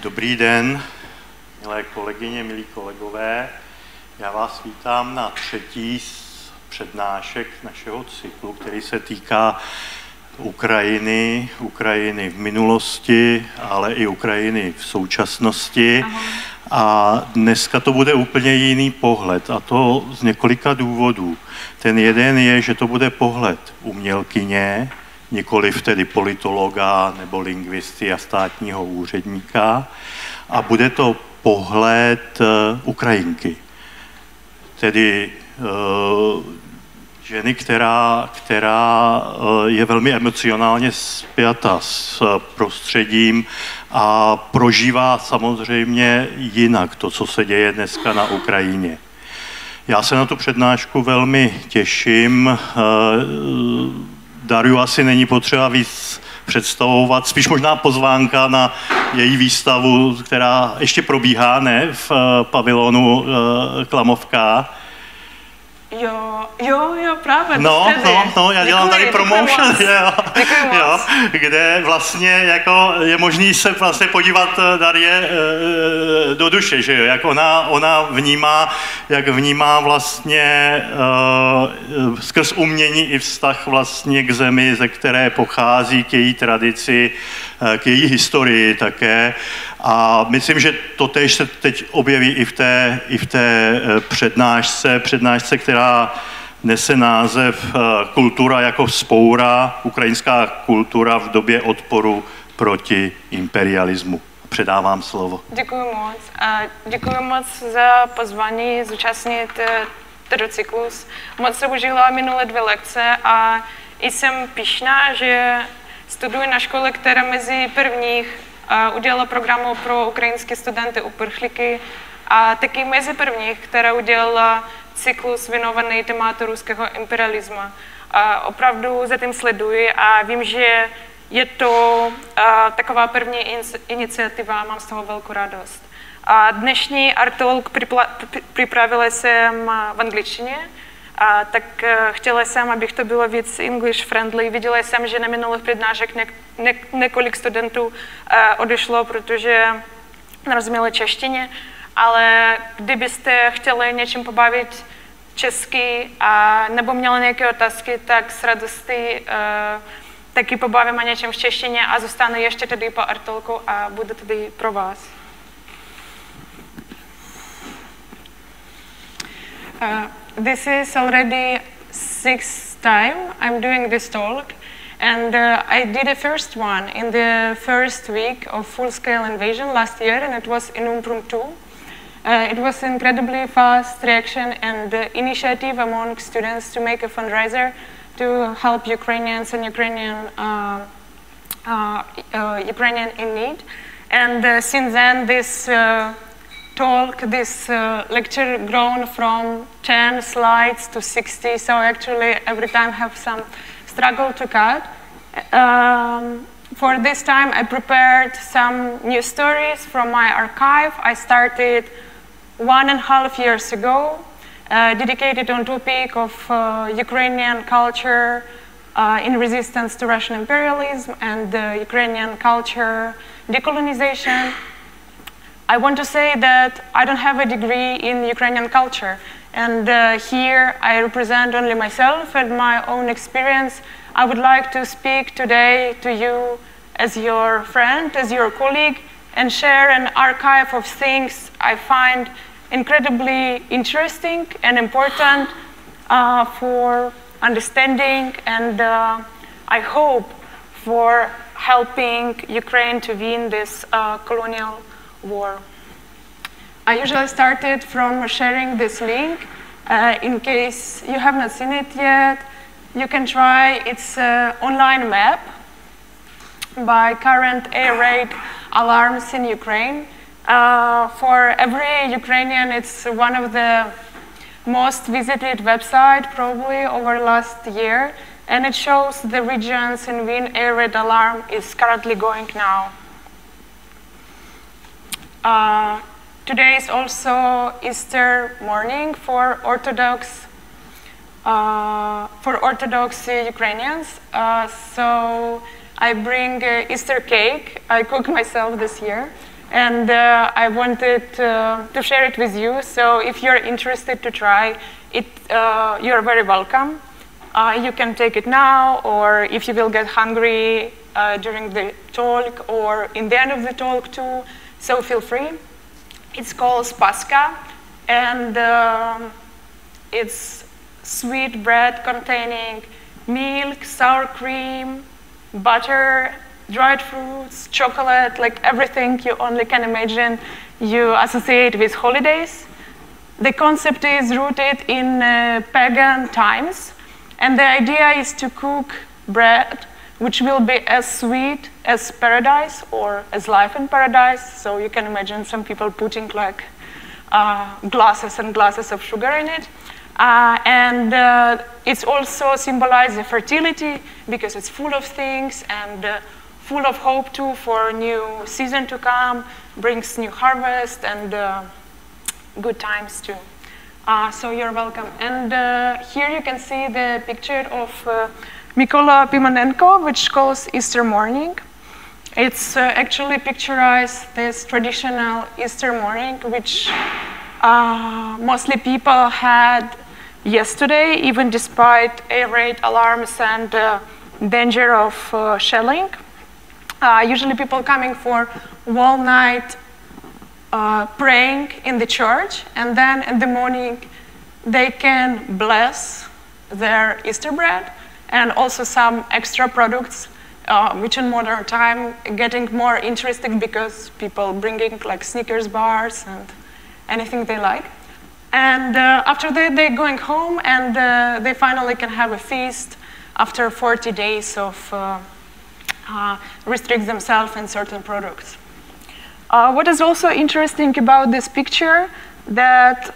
Dobrý den, milé kolegyně, milí kolegové. Já vás vítám na třetí z přednášek našeho cyklu, který se týká Ukrajiny v minulosti, ale i Ukrajiny v současnosti. Aha. A dneska to bude úplně jiný pohled, a to z několika důvodů. Ten jeden je, že to bude pohled umělkyně, nikoliv tedy politologa nebo lingvisty a státního úředníka, a bude to pohled Ukrajinky, tedy ženy, která je velmi emocionálně spjata s prostředím a prožívá samozřejmě jinak to, co se děje dneska na Ukrajině. Já se na tu přednášku velmi těším. Darju asi není potřeba víc představovat, spíš možná pozvánka na její výstavu, která ještě probíhá, ne, v pavilonu Klamovka. Jo, právě. No, já dělám tady promotion, jo, kde vlastně jako je možný se vlastně podívat Darje do duše, že jo, jak ona vnímá vlastně skrz umění i vztah vlastně k zemi, ze které pochází, k její tradici, k její historii také. A myslím, že to též se teď objeví i v té přednášce, která nese název Kultura jako vzpoura, ukrajinská kultura v době odporu proti imperialismu. Předávám slovo. Děkuji moc. A děkuji moc za pozvání zúčastnit tento cyklus. Moc se užila minulé 2 lekce a jsem pyšná, že studuji na škole, která mezi prvních udělala programu pro ukrajinské studenty uprchlíky a taky mezi prvních, která udělala cyklus věnovaný tématu ruského imperialismu. Opravdu za tím sleduji a vím, že je to taková první iniciativa, mám z toho velkou radost. Dnešní art talk připravila jsem v angličtině, tak chtěla jsem, abych to bylo víc English friendly. Viděla jsem, že na minulých přednášek několik studentů odešlo, protože nerozuměli češtině, ale kdybyste chtěli něčím pobavit česky nebo měli nějaké otázky, tak s radostí taky pobavím o něčem v češtině a zůstanu ještě tady po art talku a budu tady pro vás. This is already 6th time I'm doing this talk, and I did the first one in the first week of full-scale invasion last year, and it was in UMPRUM 2. It was incredibly fast reaction and initiative among students to make a fundraiser to help Ukrainians and Ukrainian in need. And since then, this this lecture grown from 10 slides to 60, so actually every time have some struggle to cut. For this time I prepared some new stories from my archive. I started 1.5 years ago, dedicated on topic of Ukrainian culture in resistance to Russian imperialism and Ukrainian culture decolonization. I want to say that I don't have a degree in Ukrainian culture, and here I represent only myself and my own experience. I would like to speak today to you as your friend, as your colleague, and share an archive of things I find incredibly interesting and important for understanding and I hope for helping Ukraine to win this colonial war. I usually started from sharing this link. In case you have not seen it yet, you can try. It's an online map by current air raid alarms in Ukraine. For every Ukrainian, it's one of the most visited websites probably over last year, and it shows the regions in which air raid alarm is currently going now. Today is also Easter morning for Orthodox Ukrainians. So I bring Easter cake. I cook myself this year. and I wanted to share it with you. So if you're interested to try it, you're very welcome. You can take it now, or if you will get hungry during the talk or in the end of the talk too, so feel free. It's called Paska, and it's sweet bread containing milk, sour cream, butter, dried fruits, chocolate, like everything you only can imagine you associate with holidays. The concept is rooted in pagan times, and the idea is to cook bread which will be as sweet as paradise or as life in paradise. So you can imagine some people putting like glasses and glasses of sugar in it. And it's also symbolizes fertility because it's full of things and full of hope too for a new season to come, brings new harvest and good times too. So you're welcome. And here you can see the picture of Mykola Pimonenko, which calls Easter morning. It's actually picturized this traditional Easter morning, which mostly people had yesterday, even despite air raid alarms and danger of shelling. Usually people coming for whole night praying in the church, and then in the morning they can bless their Easter bread and also some extra products, which in modern time getting more interesting because people bringing like Snickers bars and anything they like. And after that, they're going home, and they finally can have a feast after 40 days of restrict themselves in certain products. What is also interesting about this picture, that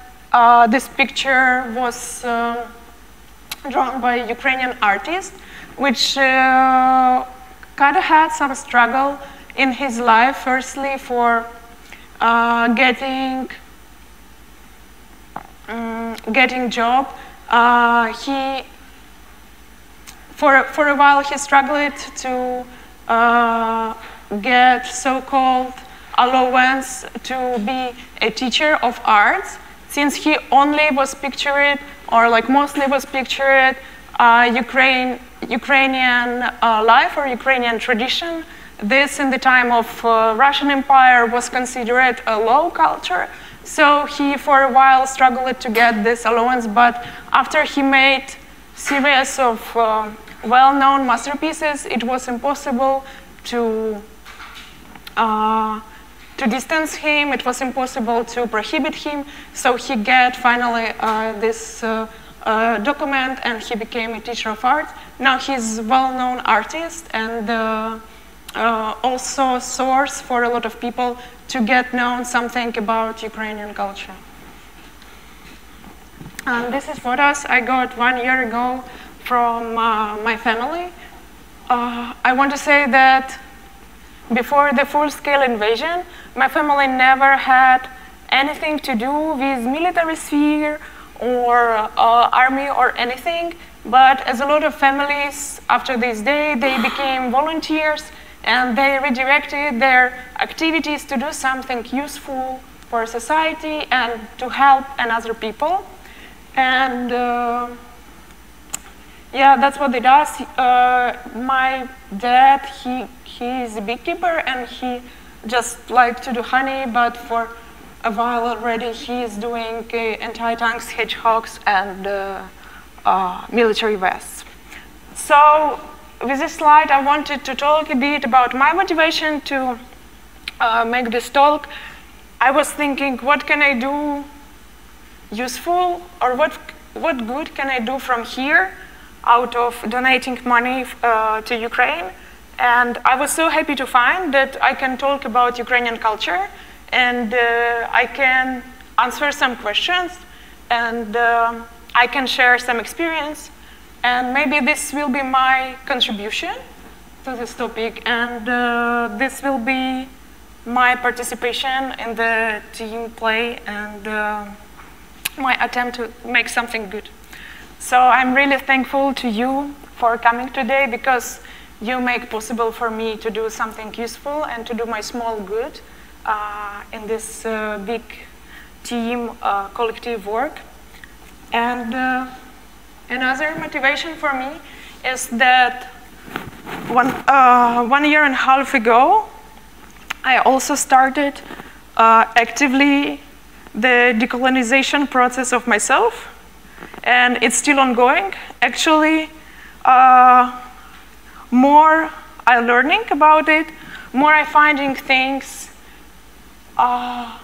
this picture was drawn by a Ukrainian artist, which kind of had some struggle in his life, firstly for getting job. For a while he struggled to get so-called allowance to be a teacher of arts, since he only was pictured, or like mostly was pictured, Ukrainian life or Ukrainian tradition. This in the time of Russian Empire was considered a low culture. So he for a while struggled to get this allowance, but after he made series of well-known masterpieces, it was impossible to distance him, it was impossible to prohibit him, so he got finally this document and he became a teacher of art. Now he's a well-known artist and also a source for a lot of people to get known something about Ukrainian culture. And this is photos I got 1 year ago from my family. I want to say that before the full-scale invasion, my family never had anything to do with military sphere or army or anything, but as a lot of families after this day, they became volunteers and they redirected their activities to do something useful for society and to help another people. And yeah, that's what they does. My dad, he is a beekeeper and he just liked to do honey, but for a while already he is doing anti-tanks, hedgehogs, and military vests. So with this slide, I wanted to talk a bit about my motivation to make this talk. I was thinking, what can I do useful, or what good can I do from here out of donating money to Ukraine? And I was so happy to find that I can talk about Ukrainian culture and I can answer some questions and I can share some experience, and maybe this will be my contribution to this topic, and this will be my participation in the team play and my attempt to make something good. So I'm really thankful to you for coming today, because you make possible for me to do something useful and to do my small good in this big team collective work. And another motivation for me is that 1.5 years ago, I also started actively the decolonization process of myself, and it's still ongoing. Actually, more I'm learning about it, more I'm finding things I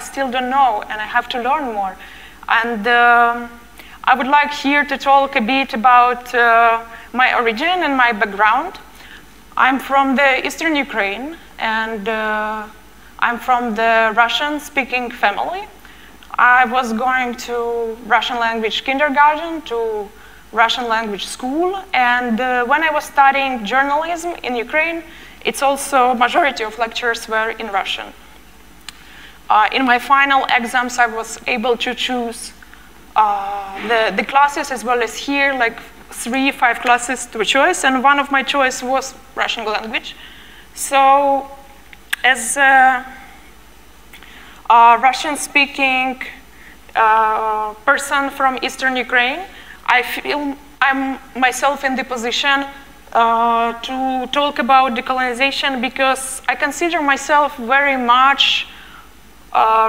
still don't know, and I have to learn more. And I would like here to talk a bit about my origin and my background. I'm from the Eastern Ukraine, and I'm from the Russian-speaking family. I was going to Russian language kindergarten, to Russian language school, and when I was studying journalism in Ukraine, it's also majority of lectures were in Russian. In my final exams, I was able to choose the classes as well as here, like 3-5 classes to a choice, and one of my choice was Russian language. So as a Russian-speaking person from Eastern Ukraine, I feel I'm myself in the position to talk about decolonization because I consider myself very much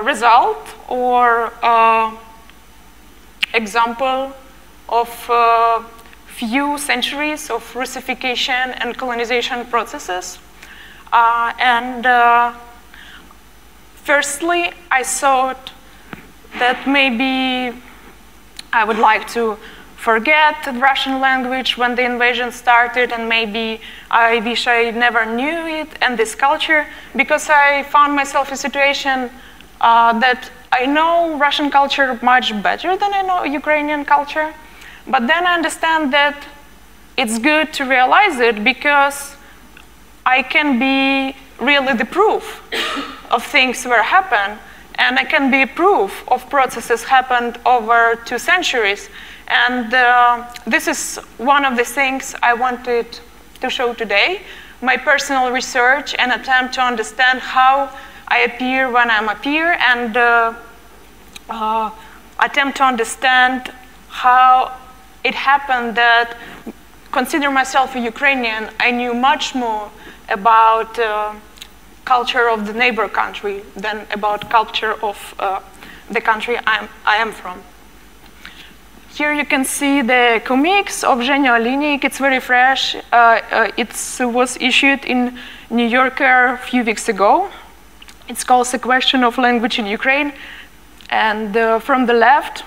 result or example of few centuries of Russification and colonization processes. Firstly, I thought that maybe I would like to forget the Russian language when the invasion started, and maybe I wish I never knew it and this culture, because I found myself in a situation that I know Russian culture much better than I know Ukrainian culture. But then I understand that it's good to realize it because I can be really the proof of things that happen, and I can be proof of processes happened over 2 centuries. And this is one of the things I wanted to show today, my personal research and attempt to understand how I appear when I'm appear, and attempt to understand how it happened that, consider myself a Ukrainian, I knew much more about culture of the neighbor country than about culture of the country I am from. Here you can see the comics of Zhenya Olinik. It's very fresh. It was issued in New Yorker a few weeks ago. It's called The Question of Language in Ukraine. And from the left,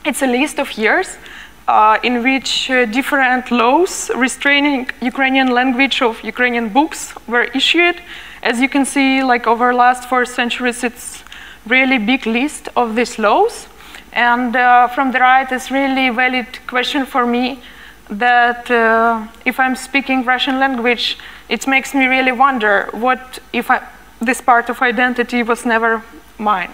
it's a list of years in which different laws restraining Ukrainian language of Ukrainian books were issued. As you can see, like over the last 4 centuries, it's really big list of these laws. And from the right, it's really valid question for me that if I'm speaking Russian language, it makes me really wonder what if this part of identity was never mine.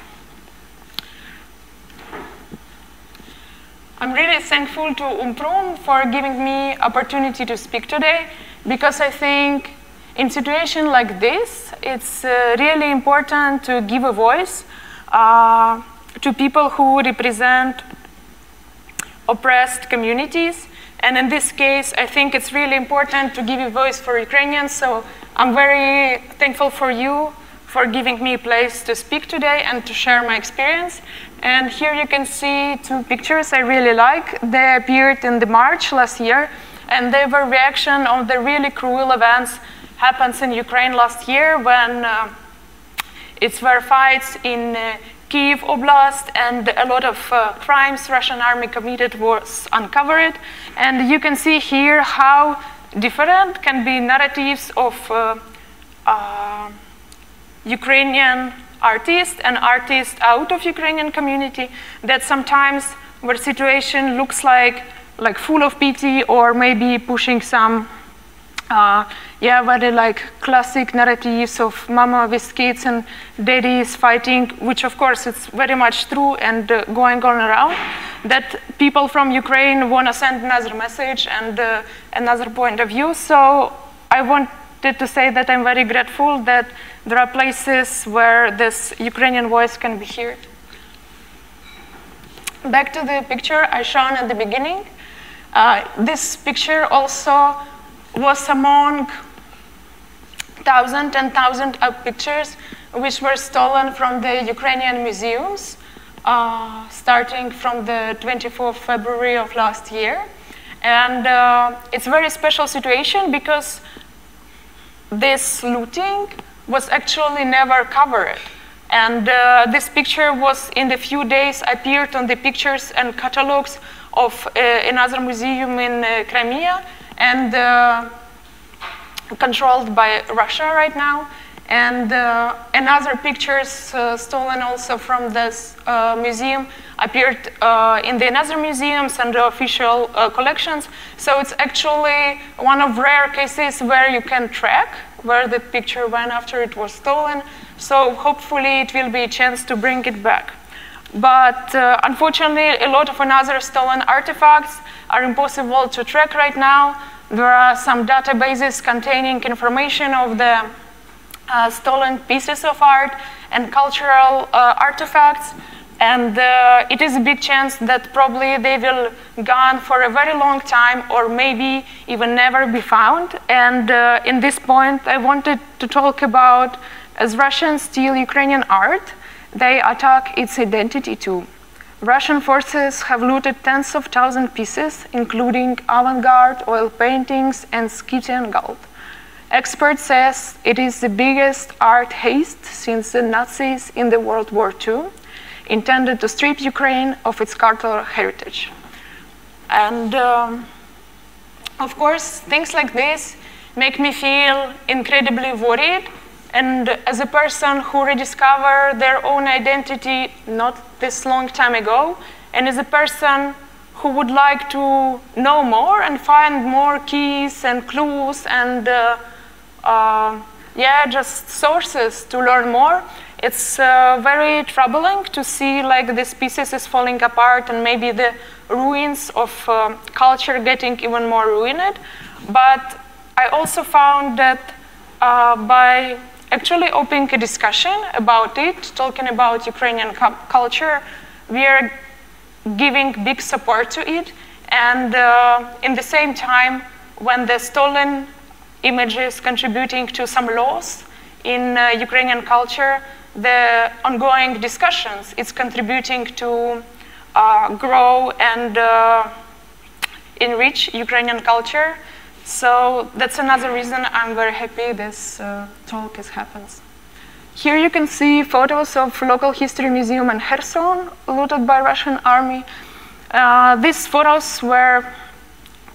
I'm really thankful to UMPRUM for giving me opportunity to speak today, because I think in situation like this, it's really important to give a voice to people who represent oppressed communities. And in this case, I think it's really important to give a voice for Ukrainians. So I'm very thankful for you for giving me a place to speak today and to share my experience. And here you can see 2 pictures I really like. They appeared in the March last year, and they were reaction on the really cruel events happens in Ukraine last year when it were fights in Kyiv Oblast, and a lot of crimes Russian army committed was uncovered. And you can see here how different can be narratives of Ukrainian artists and artists out of Ukrainian community, that sometimes where situation looks like full of pity, or maybe pushing some very like classic narratives of mama with kids and daddies fighting, which of course it's very much true and going on around, that people from Ukraine want to send another message and another point of view. So I wanted wanted to say that I'm very grateful that there are places where this Ukrainian voice can be heard. Back to the picture I shown at the beginning. This picture also was among thousands and thousands of pictures which were stolen from the Ukrainian museums, starting from the 24th February of last year. And it's a very special situation because this looting was actually never covered. And this picture was, in the few days, appeared on the pictures and catalogs of another museum in Crimea and controlled by Russia right now. And another pictures stolen also from this museum appeared in the other museums and the official collections. So it's actually one of rare cases where you can track where the picture went after it was stolen. So hopefully it will be a chance to bring it back. But unfortunately, a lot of another stolen artifacts are impossible to track right now. There are some databases containing information of the stolen pieces of art and cultural artifacts, and it is a big chance that probably they will gone for a very long time or maybe even never be found. And in this point, I wanted to talk about as Russians steal Ukrainian art, they attack its identity too. Russian forces have looted tens of thousands of pieces, including avant-garde, oil paintings, and Scythian gold. Experts say it is the biggest art heist since the Nazis in the World War II, intended to strip Ukraine of its cultural heritage. And of course, things like this make me feel incredibly worried. And as a person who rediscovered their own identity not this long time ago, and as a person who would like to know more and find more keys and clues and just sources to learn more, it's very troubling to see like these pieces is falling apart and maybe the ruins of culture getting even more ruined. But I also found that by actually opening a discussion about it, talking about Ukrainian culture, we are giving big support to it. And in the same time, when the stolen images contributing to some loss in Ukrainian culture, the ongoing discussions, it's contributing to grow and enrich Ukrainian culture. So that's another reason I'm very happy this talk happens. Here you can see photos of local history museum in Kherson, looted by Russian army. These photos were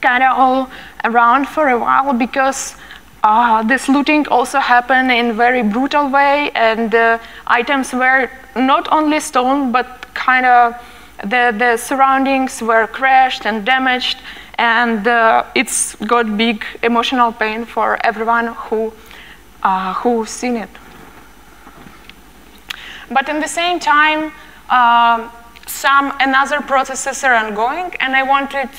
kind of all around for a while because this looting also happened in a very brutal way, and items were not only stolen, but kind of the surroundings were crashed and damaged, and it's got big emotional pain for everyone who's seen it. But in the same time, some another processes are ongoing, and I wanted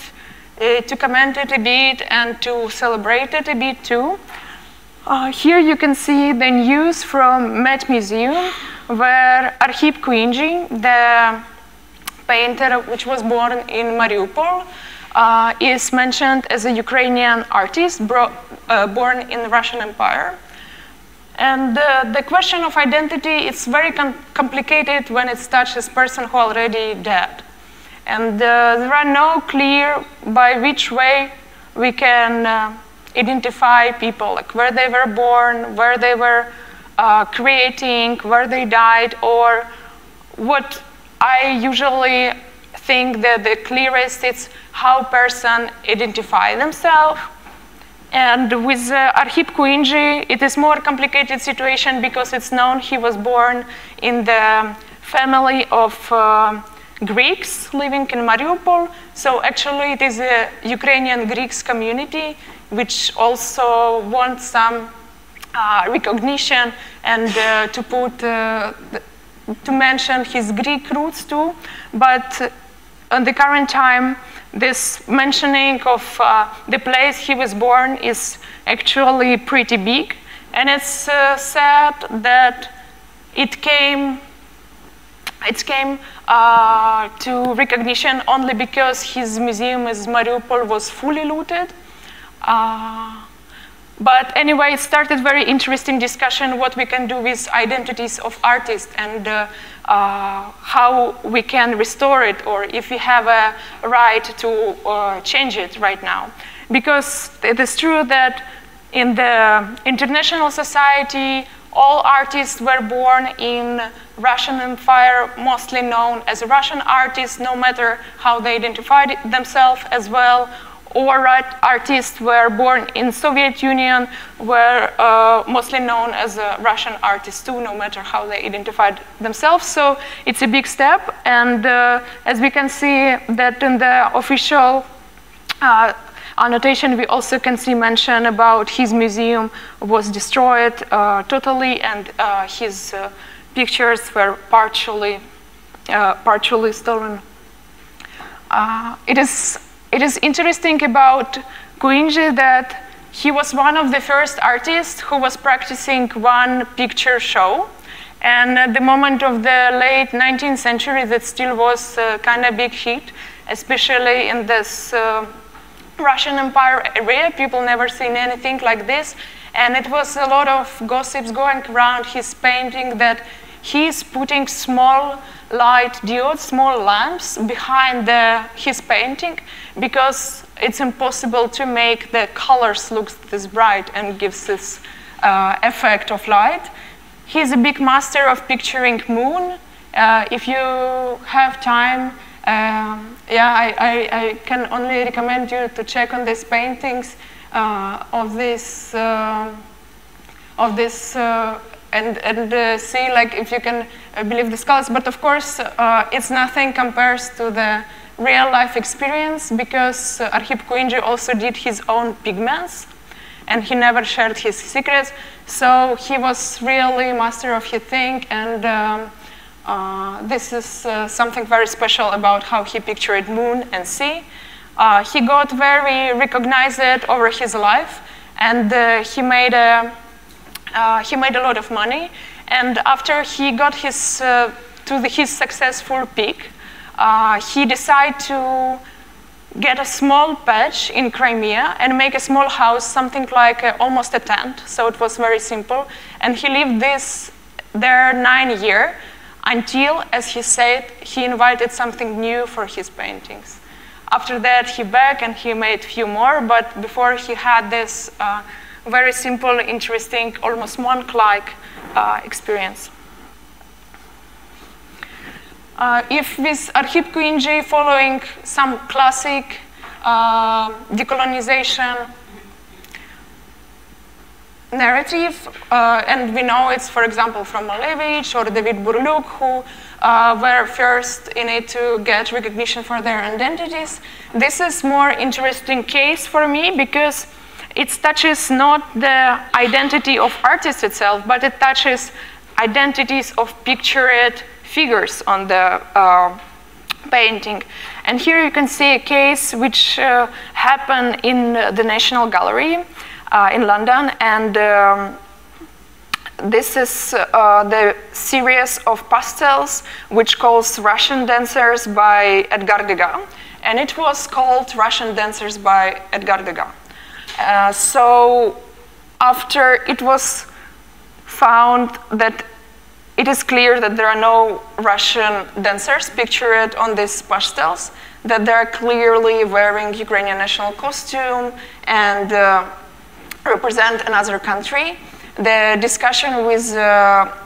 to comment it a bit and to celebrate it a bit too. Here you can see the news from Met Museum, where Archivuje, the painter which was born in Mariupol, is mentioned as a Ukrainian artist born in the Russian Empire. And the question of identity is very complicated when it touches a person who already dead. And there are no clear by which way we can identify people, like where they were born, where they were creating, where they died, or what I usually think that the clearest is how person identify themselves. And with Archivuje, it is more complicated situation because it's known he was born in the family of Greeks living in Mariupol. So actually it is a Ukrainian Greeks community which also wants some recognition and to mention his Greek roots too. But at the current time, this mentioning of the place he was born is actually pretty big, and it's said that it came to recognition only because his museum in Mariupol was fully looted. But anyway, it started very interesting discussion what we can do with identities of artists and how we can restore it, or if we have a right to change it right now. Because it is true that in the international society, all artists were born in Russian Empire, mostly known as Russian artists, no matter how they identified themselves as well. Or artists were born in Soviet Union, were mostly known as Russian artists too, no matter how they identified themselves. So it's a big step, and as we can see that in the official annotation, we also can see mention about his museum was destroyed totally, and his pictures were partially stolen. It is interesting about Kuinji that he was one of the first artists who was practicing one picture show. And at the moment of the late 19th century, that still was kind of big hit, especially in this Russian Empire area. People never seen anything like this. And it was a lot of gossips going around his painting that he's putting small light diodes, small lamps behind his painting, because it's impossible to make the colors look this bright and gives this effect of light. He's a big master of picturing moon. If you have time, I can only recommend you to check on these paintings of this and see like if you can believe the colors. But of course, it's nothing compares to the real life experience, because Archip Kuinji also did his own pigments, and he never shared his secrets. So he was really master of his thing, and this is something very special about how he pictured moon and sea. He got very recognized over his life, and he made a lot of money. And after he got his successful peak, he decided to get a small patch in Crimea and make a small house, something like almost a tent. So it was very simple. And he lived there 9 years until, as he said, he invited something new for his paintings. After that, he back and he made a few more, but before he had this very simple, interesting, almost monk-like experience. If with Archip Kuinji following some classic decolonization narrative, and we know it's, for example, from Malevich or David Burluk, who were first in it to get recognition for their identities. This is more interesting case for me because it touches not the identity of artists itself, but it touches identities of pictured figures on the painting. And here you can see a case which happened in the National Gallery in London, and this is the series of pastels which calls Russian Dancers by Edgar Degas, and it was called Russian Dancers by Edgar Degas. So after it was found that it is clear that there are no Russian dancers pictured on these pastels, that they're clearly wearing Ukrainian national costume and represent another country. The discussion with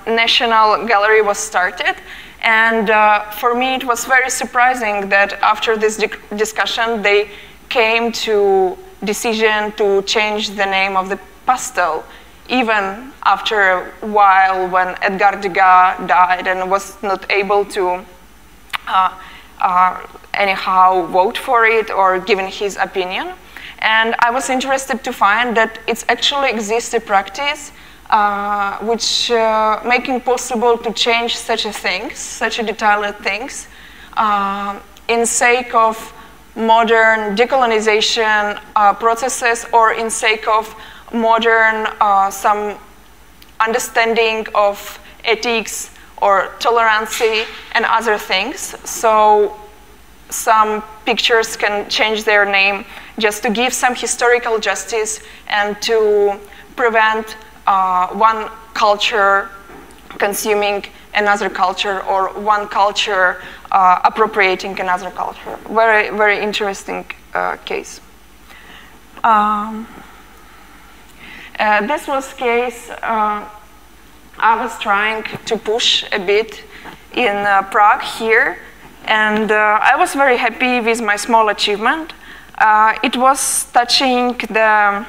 National Gallery was started, and for me it was very surprising that after this discussion they came to decision to change the name of the pastel, even after a while when Edgar Degas died and was not able to anyhow vote for it or given his opinion. And I was interested to find that it actually exists a practice which making possible to change such a things, such a detailed things, in sake of modern decolonization processes or in sake of modern some understanding of ethics or tolerance and other things. So some pictures can change their name just to give some historical justice and to prevent one culture consuming another culture or one culture appropriating another culture. Very, very interesting case. This was case I was trying to push a bit in Prague here, and I was very happy with my small achievement. It was touching the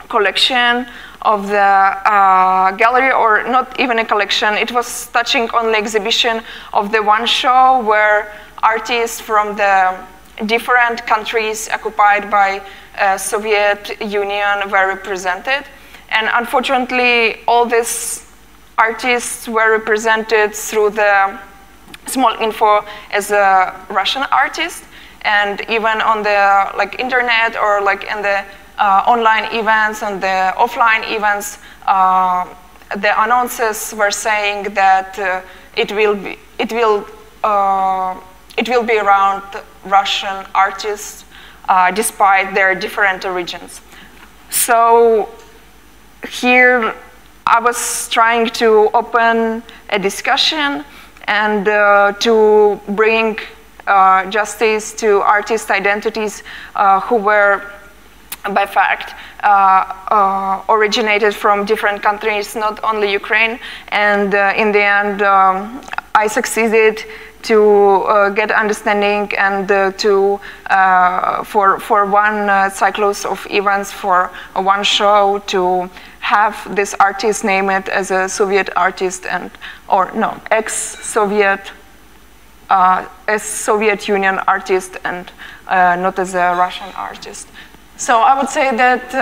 collection of the gallery, or not even a collection, it was touching on the exhibition of the one show where artists from the different countries occupied by Soviet Union were represented. And unfortunately, all these artists were represented through the small info as a Russian artist, and even on the internet or in the online events and the offline events, the announcers were saying that it will be around Russian artists despite their different origins. So here I was trying to open a discussion and to bring justice to artist identities who were by fact originated from different countries, not only Ukraine. And in the end, I succeeded to get understanding and for one cyclus of events, for one show, to have this artist named as a Soviet artist ex-Soviet as Soviet Union artist and not as a Russian artist. So I would say that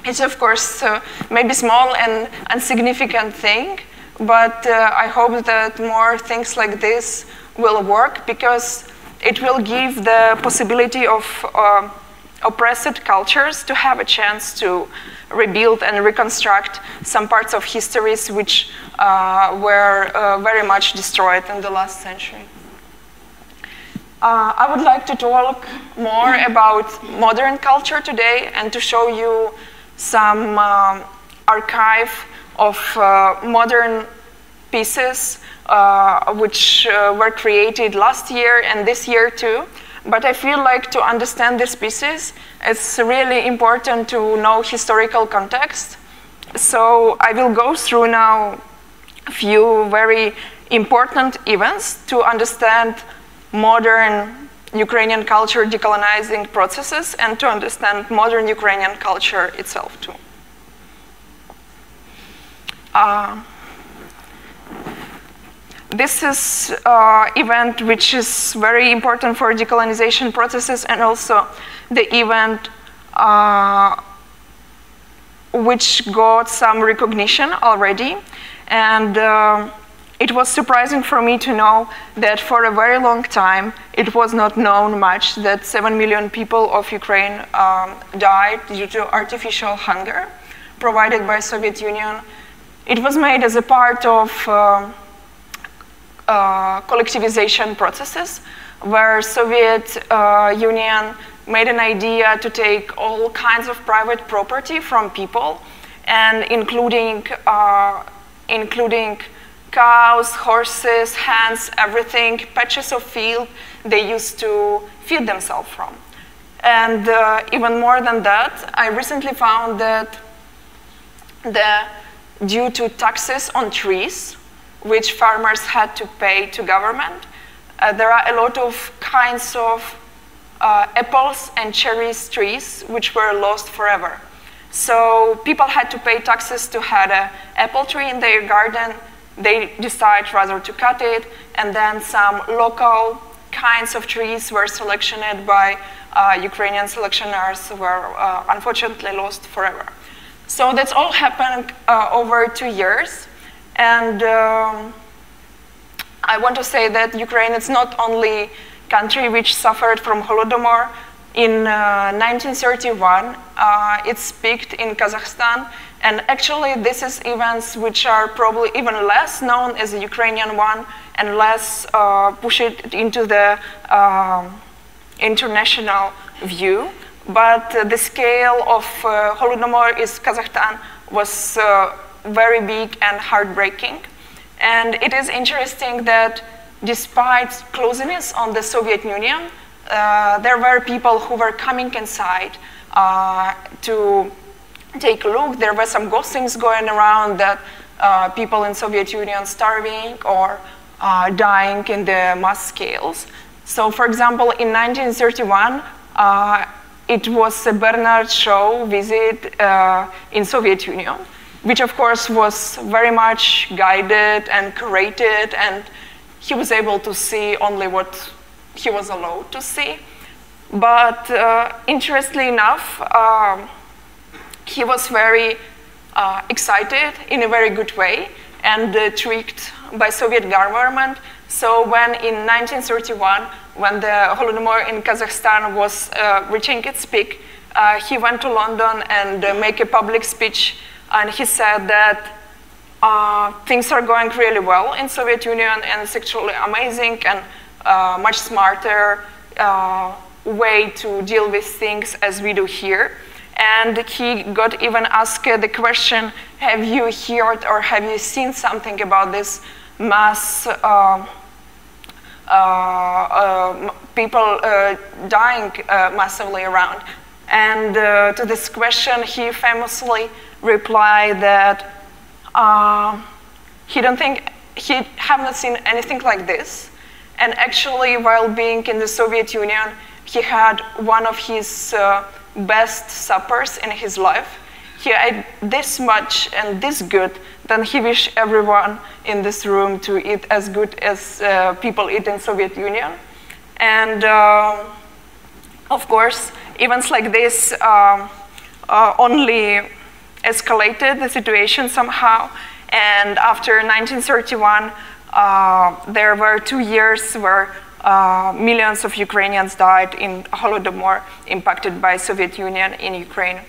it's of course maybe small and insignificant thing, but I hope that more things like this will work, because it will give the possibility of oppressed cultures to have a chance to rebuild and reconstruct some parts of histories which were very much destroyed in the last century. I would like to talk more about modern culture today and to show you some archive of modern pieces which were created last year and this year too. But I feel like to understand these pieces, it's really important to know historical context. So I will go through now a few very important events to understand modern Ukrainian culture decolonizing processes and to understand modern Ukrainian culture itself too. This is an event which is very important for decolonization processes, and also the event which got some recognition already. And it was surprising for me to know that for a very long time it was not known much that 7 million people of Ukraine died due to artificial hunger provided by Soviet Union. It was made as a part of collectivization processes, where Soviet Union made an idea to take all kinds of private property from people, and including cows, horses, hens, everything, patches of field they used to feed themselves from. And even more than that, I recently found that due to taxes on trees, which farmers had to pay to government, there are a lot of kinds of apples and cherries trees which were lost forever. So people had to pay taxes to have an apple tree in their garden. They decided rather to cut it, and then some local kinds of trees were selected by Ukrainian selectioners who were unfortunately lost forever. So that's all happened over 2 years. And I want to say that Ukraine is not only country which suffered from Holodomor. In 1931, it's peaked in Kazakhstan, and actually this is events which are probably even less known as the Ukrainian one and less pushed into the international view. But the scale of Holodomor in Kazakhstan was very big and heartbreaking. And it is interesting that despite closeness on the Soviet Union, there were people who were coming inside to take a look. There were some gossips going around that people in Soviet Union starving or dying in the mass scales. So, for example, in 1931, it was a Bernard Shaw visit in Soviet Union, which of course was very much guided and curated, and he was able to see only what he was allowed to see. But interestingly enough, he was very excited in a very good way and tricked by Soviet government. So when in 1931, when the Holodomor in Kazakhstan was reaching its peak, he went to London and made a public speech, and he said that things are going really well in Soviet Union and it's actually amazing and much smarter way to deal with things as we do here. And he got even asked the question, have you heard or have you seen something about this mass people dying massively around? And to this question, he famously replied that he haven't seen anything like this. And actually, while being in the Soviet Union, he had one of his best suppers in his life. He ate this much and this good that he wished everyone in this room to eat as good as people eat in Soviet Union. And of course, events like this only escalated the situation somehow. And after 1931, there were 2 years where millions of Ukrainians died in Holodomor impacted by Soviet Union in Ukraine.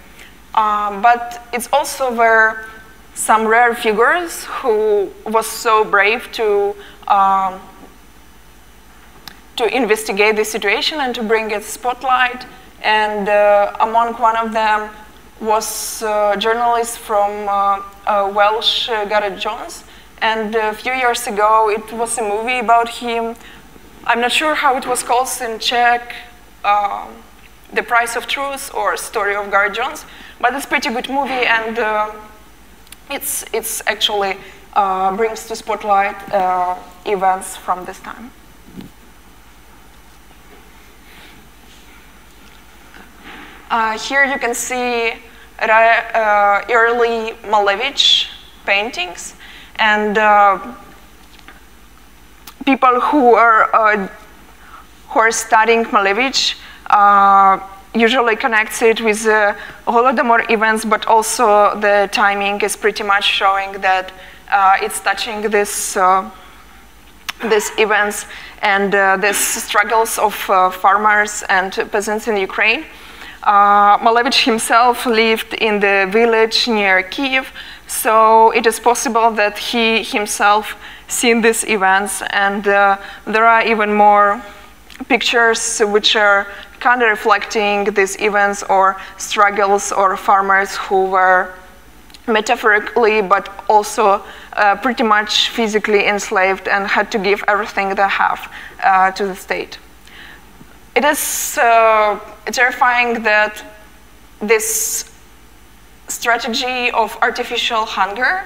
But it's also were some rare figures who was so brave to investigate the situation and to bring it spotlight. And among one of them was a journalist from Welsh, Gareth Jones. And a few years ago, it was a movie about him. I'm not sure how it was called in Czech, The Price of Truth or Story of Gareth Jones, but it's a pretty good movie, and it's actually brings to spotlight events from this time. Here you can see early Malevich paintings, and people who are studying Malevich usually connects it with Holodomor events, but also the timing is pretty much showing that it's touching this these events and these struggles of farmers and peasants in Ukraine. Malevich himself lived in the village near Kiev, so it is possible that he himself seen these events, and there are even more pictures which are kind of reflecting these events or struggles or farmers who were metaphorically but also pretty much physically enslaved and had to give everything they have to the state. It is terrifying that this strategy of artificial hunger,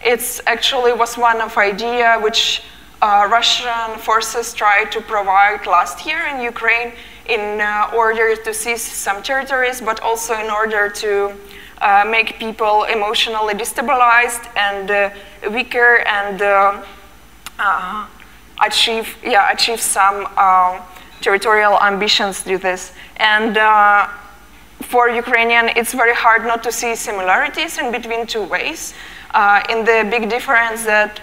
it's actually was one of idea which Russian forces tried to provide last year in Ukraine in order to seize some territories, but also in order to make people emotionally destabilized and weaker and achieve some territorial ambitions to this. And for Ukrainian, it's very hard not to see similarities in between two ways. In the big difference that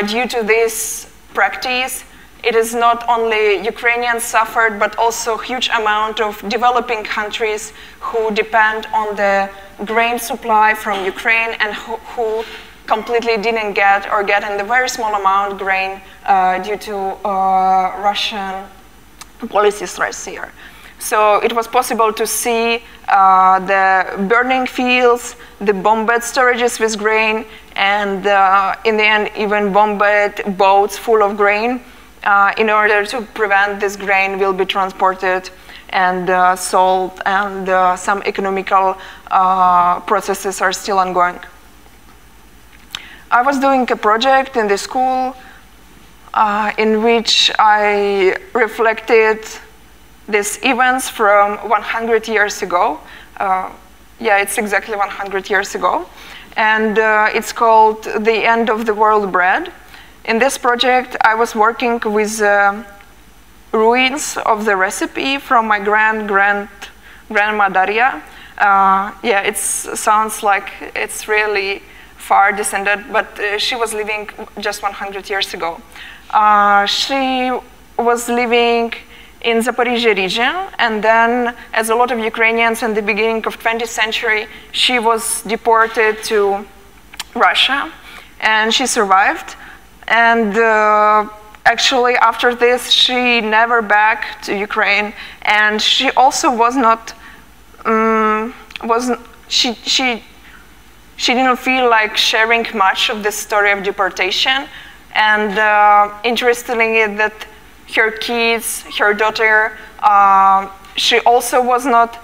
due to this practice, it is not only Ukrainians suffered, but also huge amount of developing countries who depend on the grain supply from Ukraine and who completely didn't get or get in the very small amount grain due to Russian policy threats here. So it was possible to see the burning fields, the bombed storages with grain, and in the end, even bombed boats full of grain in order to prevent this grain will be transported and sold, and some economical processes are still ongoing. I was doing a project in the school in which I reflected these events from 100 years ago. Yeah, it's exactly 100 years ago. And it's called The End of the World Bread. In this project, I was working with ruins of the recipe from my grandma Darja. Yeah, it sounds like it's really far descended, but she was living just 100 years ago. She was living in Zaporizhzhia region, and then, as a lot of Ukrainians in the beginning of 20th century, she was deported to Russia, and she survived. And actually, after this, she never back to Ukraine, and she also was not, she didn't feel like sharing much of the story of deportation. And interestingly, that her kids, her daughter, she also was not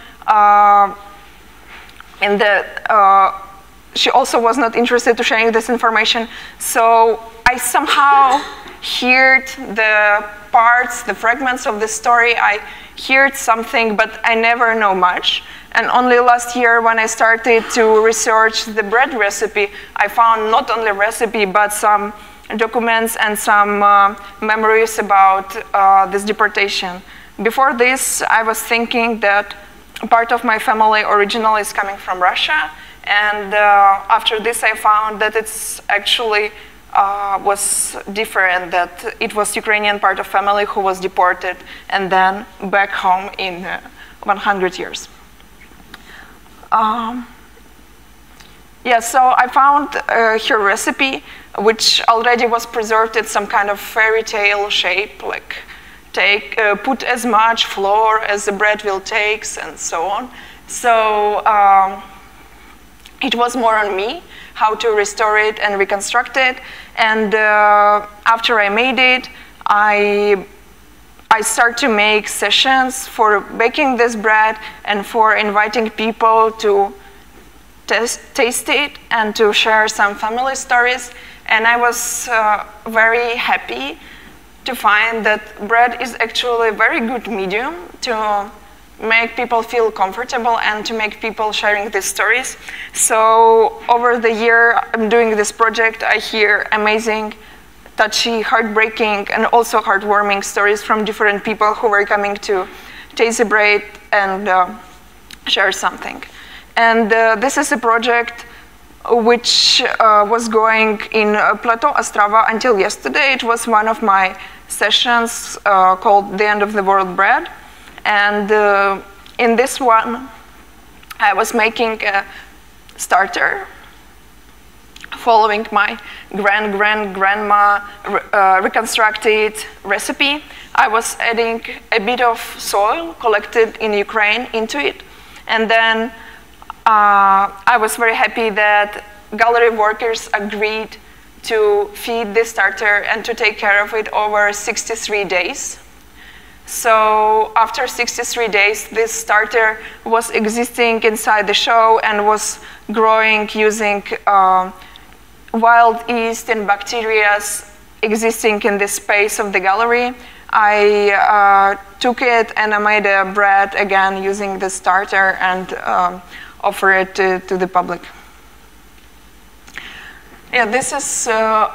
she also was not interested to sharing this information. So I somehow heard the parts, the fragments of the story. I heard something, but I never know much. And only last year, when I started to research the bread recipe, I found not only recipe, but some documents and some memories about this deportation. Before this, I was thinking that part of my family originally is coming from Russia, and after this I found that it's actually was different, that it was Ukrainian part of family who was deported and then back home in 100 years. Yeah, so I found her recipe, which already was preserved in some kind of fairy tale shape, like put as much flour as the bread will take, and so on. So it was more on me how to restore it and reconstruct it. And after I made it, I start to make sessions for baking this bread and for inviting people to taste it and to share some family stories. And I was very happy to find that bread is actually a very good medium to make people feel comfortable and to make people sharing these stories. So over the year I'm doing this project, I hear amazing, touchy, heartbreaking, and also heartwarming stories from different people who were coming to taste the bread and share something. And this is a project which was going in Plateau Ostrava until yesterday. It was one of my sessions called The End of the World Bread. And in this one, I was making a starter following my grandma reconstructed recipe. I was adding a bit of soil collected in Ukraine into it. And then I was very happy that gallery workers agreed to feed this starter and to take care of it over 63 days. So after 63 days, this starter was existing inside the show and was growing using wild yeast and bacteria existing in the space of the gallery. I took it and I made a bread again using the starter and offer it to the public. Yeah, this is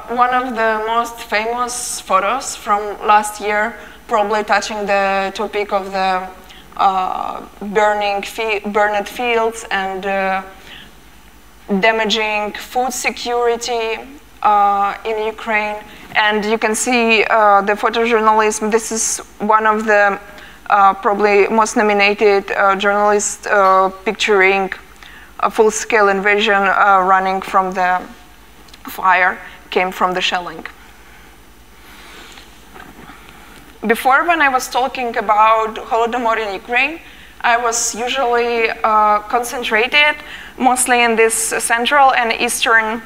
one of the most famous photos from last year, probably touching the topic of the burned fields and damaging food security in Ukraine. And you can see the photojournalism. This is one of the probably most nominated journalists picturing a full-scale invasion running from the fire, came from the shelling. Before, when I was talking about Holodomor in Ukraine, I was usually concentrated mostly in this central and eastern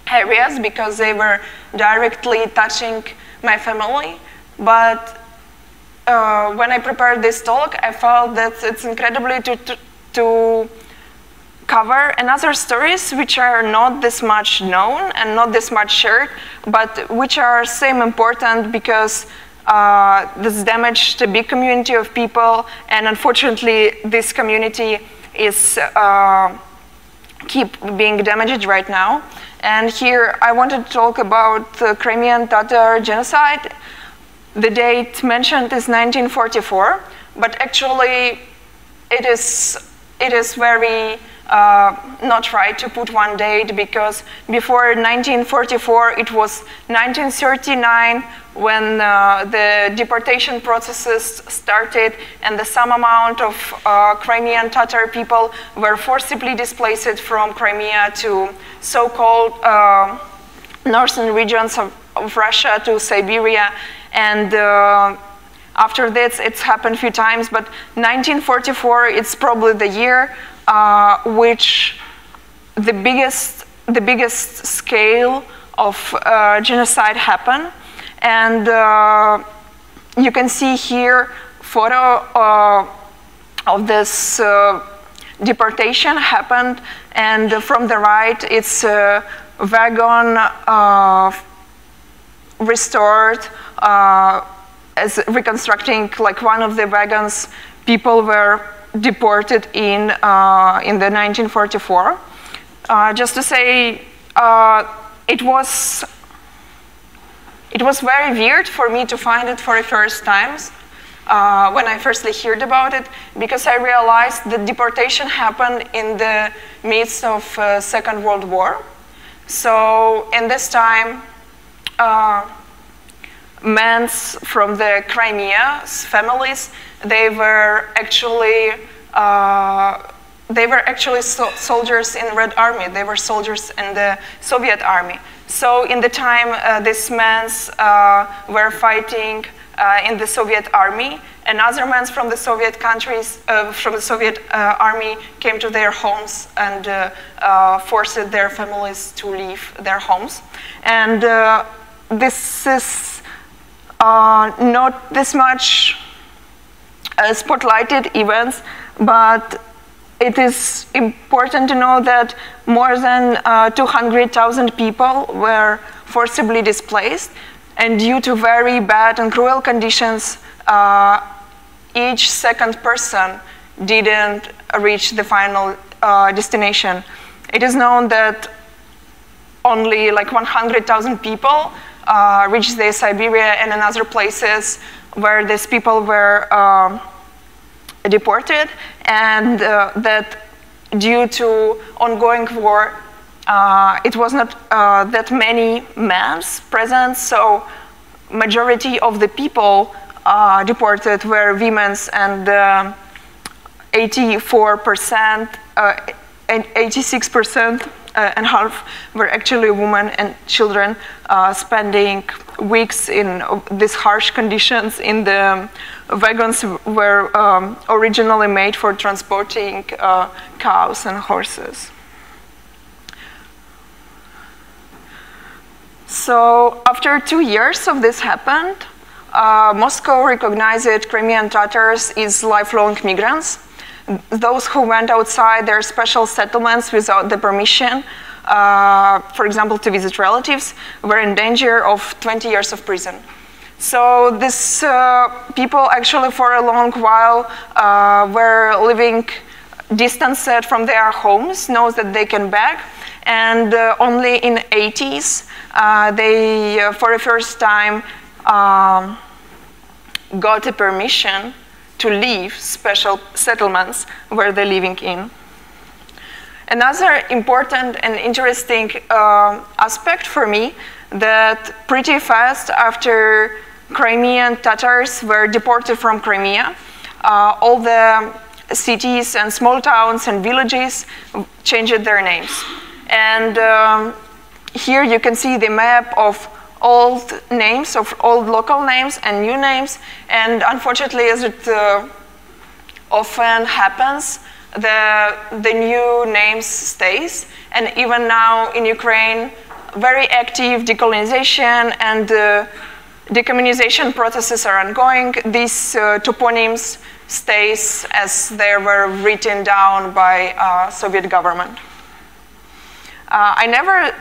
areas because they were directly touching my family. But when I prepared this talk, I felt that it's incredibly to cover another stories which are not this much known and not this much shared, but which are same important because this damaged a big community of people, and unfortunately this community is keep being damaged right now. And here I wanted to talk about the Crimean Tatar genocide. The date mentioned is 1944, but actually it is very not right to put one date, because before 1944 it was 1939 when the deportation processes started, and the some amount of Crimean Tatar people were forcibly displaced from Crimea to so-called northern regions of Russia, to Siberia, and after this it's happened a few times, but 1944 it's probably the year which the biggest scale of genocide happened. And you can see here photo of this deportation happened, and from the right it's a wagon restored as reconstructing like one of the wagons people were deported in the 1944. Just to say, it was very weird for me to find it for the first times when I firstly heard about it, because I realized that deportation happened in the midst of Second World War. So in this time, men from the Crimea's families, they were actually soldiers in the Red Army. They were soldiers in the Soviet Army. So in the time these men were fighting in the Soviet Army, and other men from the Soviet countries, from the Soviet Army, came to their homes and forced their families to leave their homes. And this is not this much spotlighted events, but it is important to know that more than 200,000 people were forcibly displaced, and due to very bad and cruel conditions, each second person didn't reach the final destination. It is known that only like 100,000 people reached the Siberia and in other places where these people were deported, and that due to ongoing war, it was not that many men present, so majority of the people deported were women, and 84% and 86% and half were actually women and children, spending weeks in these harsh conditions in the wagons were originally made for transporting cows and horses. So after 2 years of this happened, Moscow recognized Crimean Tatars as lifelong migrants. Those who went outside their special settlements without the permission, for example, to visit relatives, were in danger of 20 years of prison. So these people actually for a long while were living distanced from their homes, knows that they can back, and only in the 80s they, for the first time, got a permission to leave special settlements where they're living in. Another important and interesting aspect for me that pretty fast after Crimean Tatars were deported from Crimea, all the cities and small towns and villages changed their names. And here you can see the map of old names, of old local names and new names. And unfortunately, as it often happens, the new names stays. And even now in Ukraine, very active decolonization and decommunization processes are ongoing. These toponyms stays as they were written down by Soviet government. I never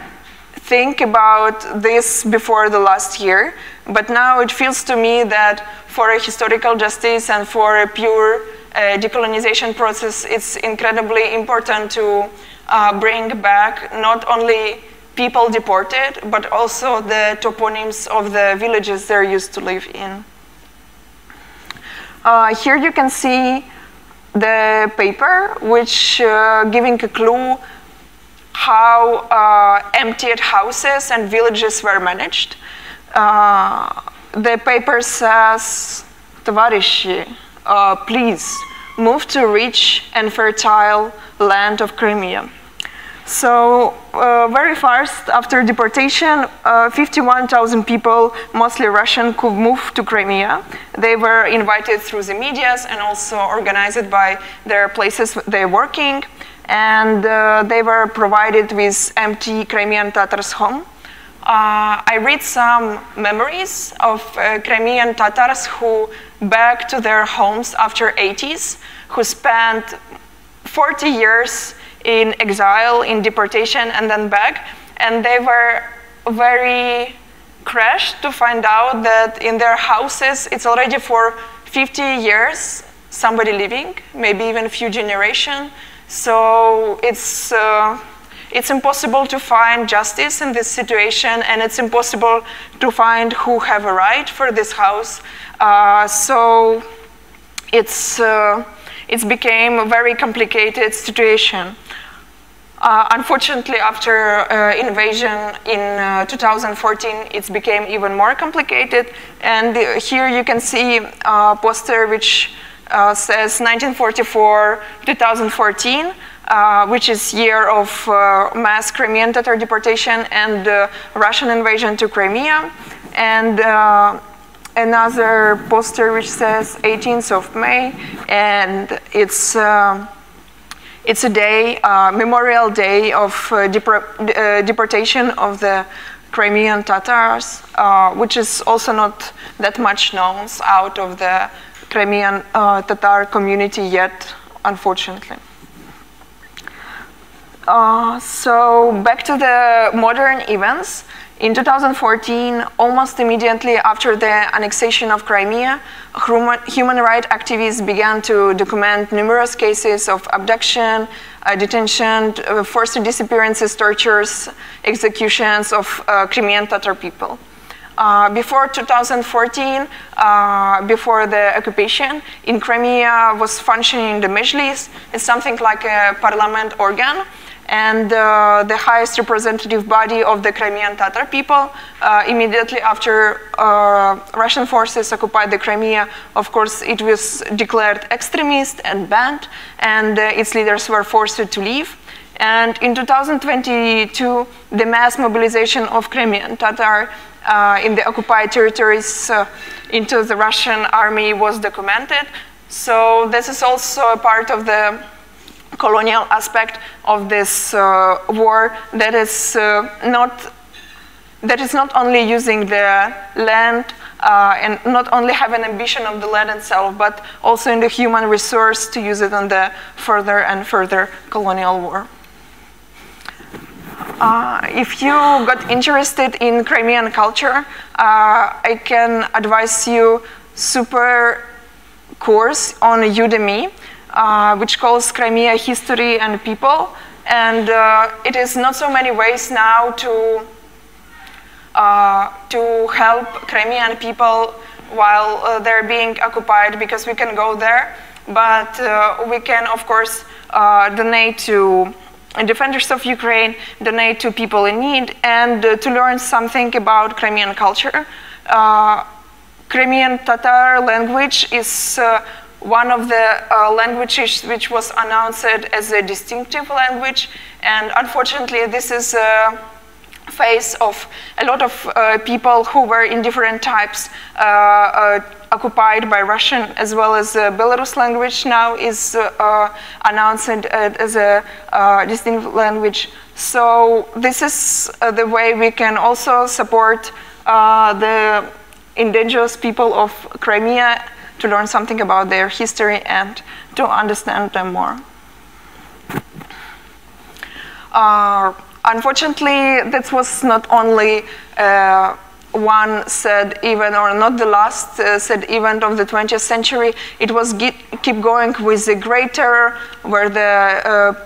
think about this before the last year, but now it feels to me that for a historical justice and for a pure decolonization process, it's incredibly important to bring back not only people deported, but also the toponyms of the villages they're used to live in. Here you can see the paper, which giving a clue how emptied houses and villages were managed. The paper says, "Товарищи, please move to rich and fertile land of Crimea." So very fast after deportation, 51,000 people, mostly Russian, could move to Crimea. They were invited through the medias and also organized by their places they're working. And they were provided with empty Crimean Tatars home. I read some memories of Crimean Tatars who back to their homes after 80s, who spent 40 years in exile, in deportation, and then back. And they were very crushed to find out that in their houses, it's already for 50 years, somebody living, maybe even a few generations. So it's impossible to find justice in this situation, and it's impossible to find who have a right for this house. So it's became a very complicated situation. Unfortunately, after invasion in 2014, it became even more complicated. And here you can see a poster which says 1944-2014, which is year of mass Crimean Tatar deportation and Russian invasion to Crimea. And another poster which says 18th of May, and it's a day, memorial day of deportation of the Crimean Tatars, which is also not that much known out of the Crimean Tatar community yet, unfortunately. So back to the modern events. In 2014, almost immediately after the annexation of Crimea, human rights activists began to document numerous cases of abduction, detention, forced disappearances, tortures, executions of Crimean Tatar people. Before 2014, before the occupation, in Crimea was functioning the Mejlis. It's something like a parliament organ, and the highest representative body of the Crimean Tatar people. Immediately after Russian forces occupied the Crimea, of course, it was declared extremist and banned, and its leaders were forced to leave. And in 2022, the mass mobilization of Crimean Tatar in the occupied territories into the Russian army was documented. So this is also a part of the colonial aspect of this war that is not only using the land and not only have an ambition of the land itself, but also in the human resource to use it on the further and further colonial war. If you got interested in Crimean culture, I can advise you super course on Udemy, which calls Crimea History and People. And it is not so many ways now to help Crimean people while they're being occupied, because we can go there, but we can, of course, donate to defenders of Ukraine donate to people in need, and to learn something about Crimean culture. Crimean Tatar language is one of the languages which was announced as a distinctive language, and unfortunately this is a phase of a lot of people who were in different types occupied by Russian as well as Belarus language now is announced as a distinct language. So this is the way we can also support the indigenous people of Crimea to learn something about their history and to understand them more. Unfortunately, that was not only one sad event, or not the last sad event of the 20th century. It was keep going with the Great Terror, where the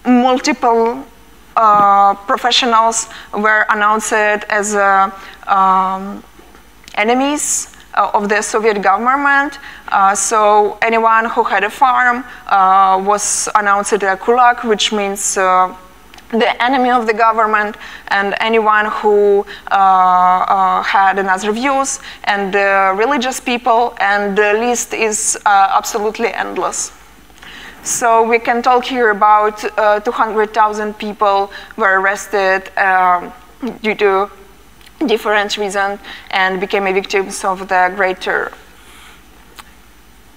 multiple professionals were announced as enemies of the Soviet government. So anyone who had a farm was announced a kulak, which means the enemy of the government, and anyone who had another views, and religious people, and the list is absolutely endless. So we can talk here about 200,000 people were arrested due to different reasons and became victims of the Great Terror.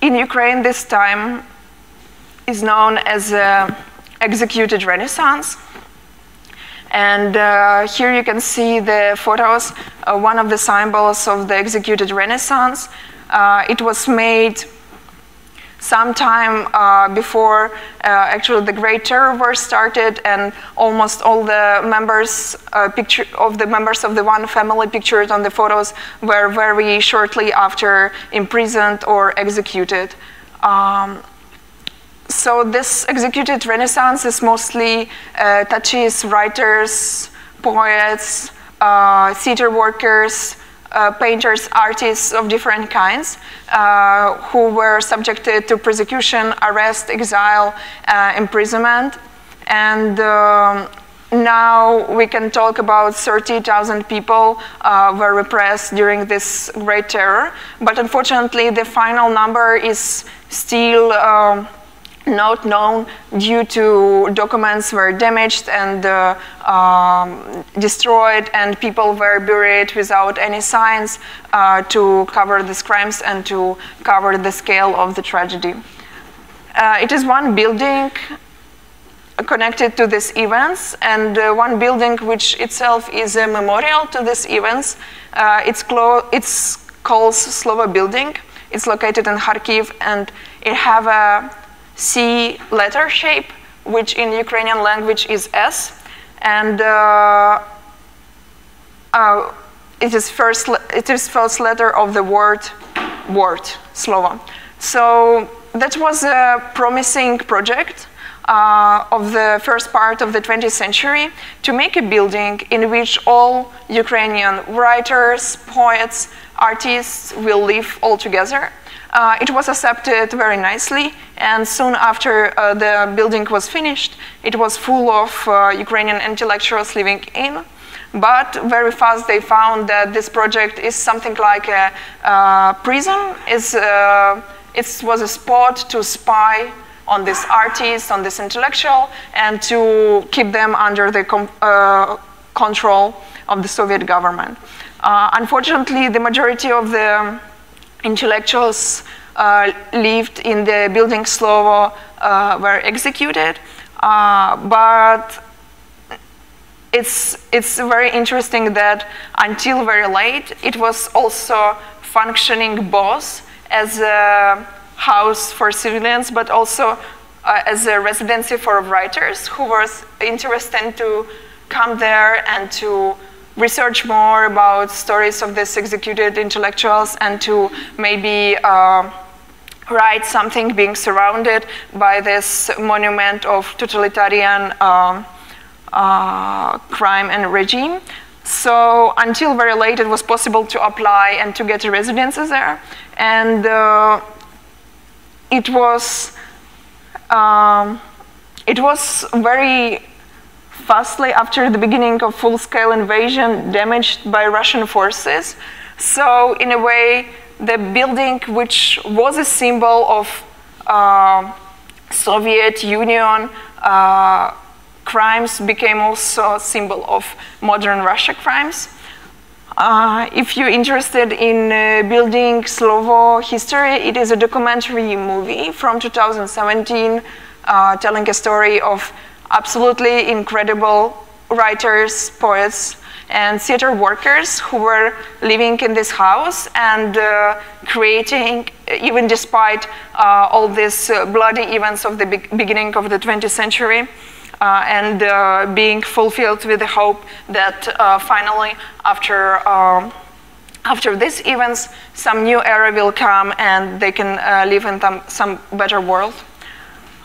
In Ukraine, this time is known as executed Renaissance. And here you can see the photos, one of the symbols of the executed Renaissance. It was made sometime before actually the Great Terror war started, and almost all the members of the one family pictured on the photos were very shortly after imprisoned or executed. So this executed Renaissance is mostly touches writers, poets, theater workers, painters, artists of different kinds who were subjected to persecution, arrest, exile, imprisonment. And now we can talk about 30,000 people were repressed during this Great Terror. But unfortunately, the final number is still not known due to documents were damaged and destroyed, and people were buried without any signs to cover these crimes and to cover the scale of the tragedy. It is one building connected to these events, and one building which itself is a memorial to these events. It's called Slova Building. It's located in Kharkiv, and it have a C letter shape, which in Ukrainian language is S, and it is first letter of the word Slova. So that was a promising project of the first part of the 20th century to make a building in which all Ukrainian writers, poets, artists will live all together. It was accepted very nicely, and soon after the building was finished, it was full of Ukrainian intellectuals living in. But very fast they found that this project is something like a prison. It was a spot to spy on this artist, on this intellectual, and to keep them under the control of the Soviet government. Unfortunately, the majority of the intellectuals lived in the building Slovo were executed, but it's very interesting that until very late it was also functioning both as a house for civilians, but also as a residency for writers who was interested to come there and to research more about stories of these executed intellectuals, and to maybe write something being surrounded by this monument of totalitarian crime and regime. So until very late it was possible to apply and to get residences there, and it was it was very fastly after the beginning of full-scale invasion damaged by Russian forces. So in a way, the building, which was a symbol of Soviet Union crimes, became also a symbol of modern Russia crimes. If you're interested in building Slovo history, it is a documentary movie from 2017 telling a story of absolutely incredible writers, poets, and theater workers who were living in this house and creating, even despite all these bloody events of the beginning of the 20th century, and being fulfilled with the hope that finally, after these events, some new era will come and they can live in some better world.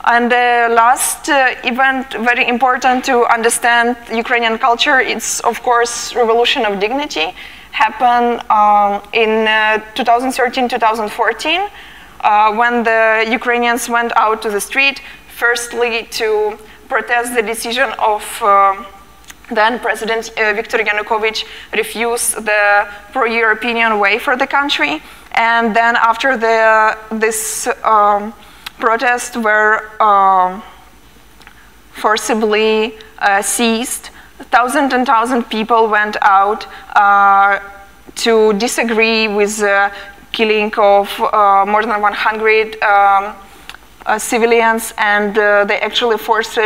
And the last event, very important to understand Ukrainian culture, it's of course Revolution of Dignity, happened in 2013-2014 when the Ukrainians went out to the street, firstly to protest the decision of then President Viktor Yanukovych refuse the pro-European way for the country, and then after this protests were forcibly seized, thousands and thousands of people went out to disagree with the killing of more than 100 civilians, and they actually forced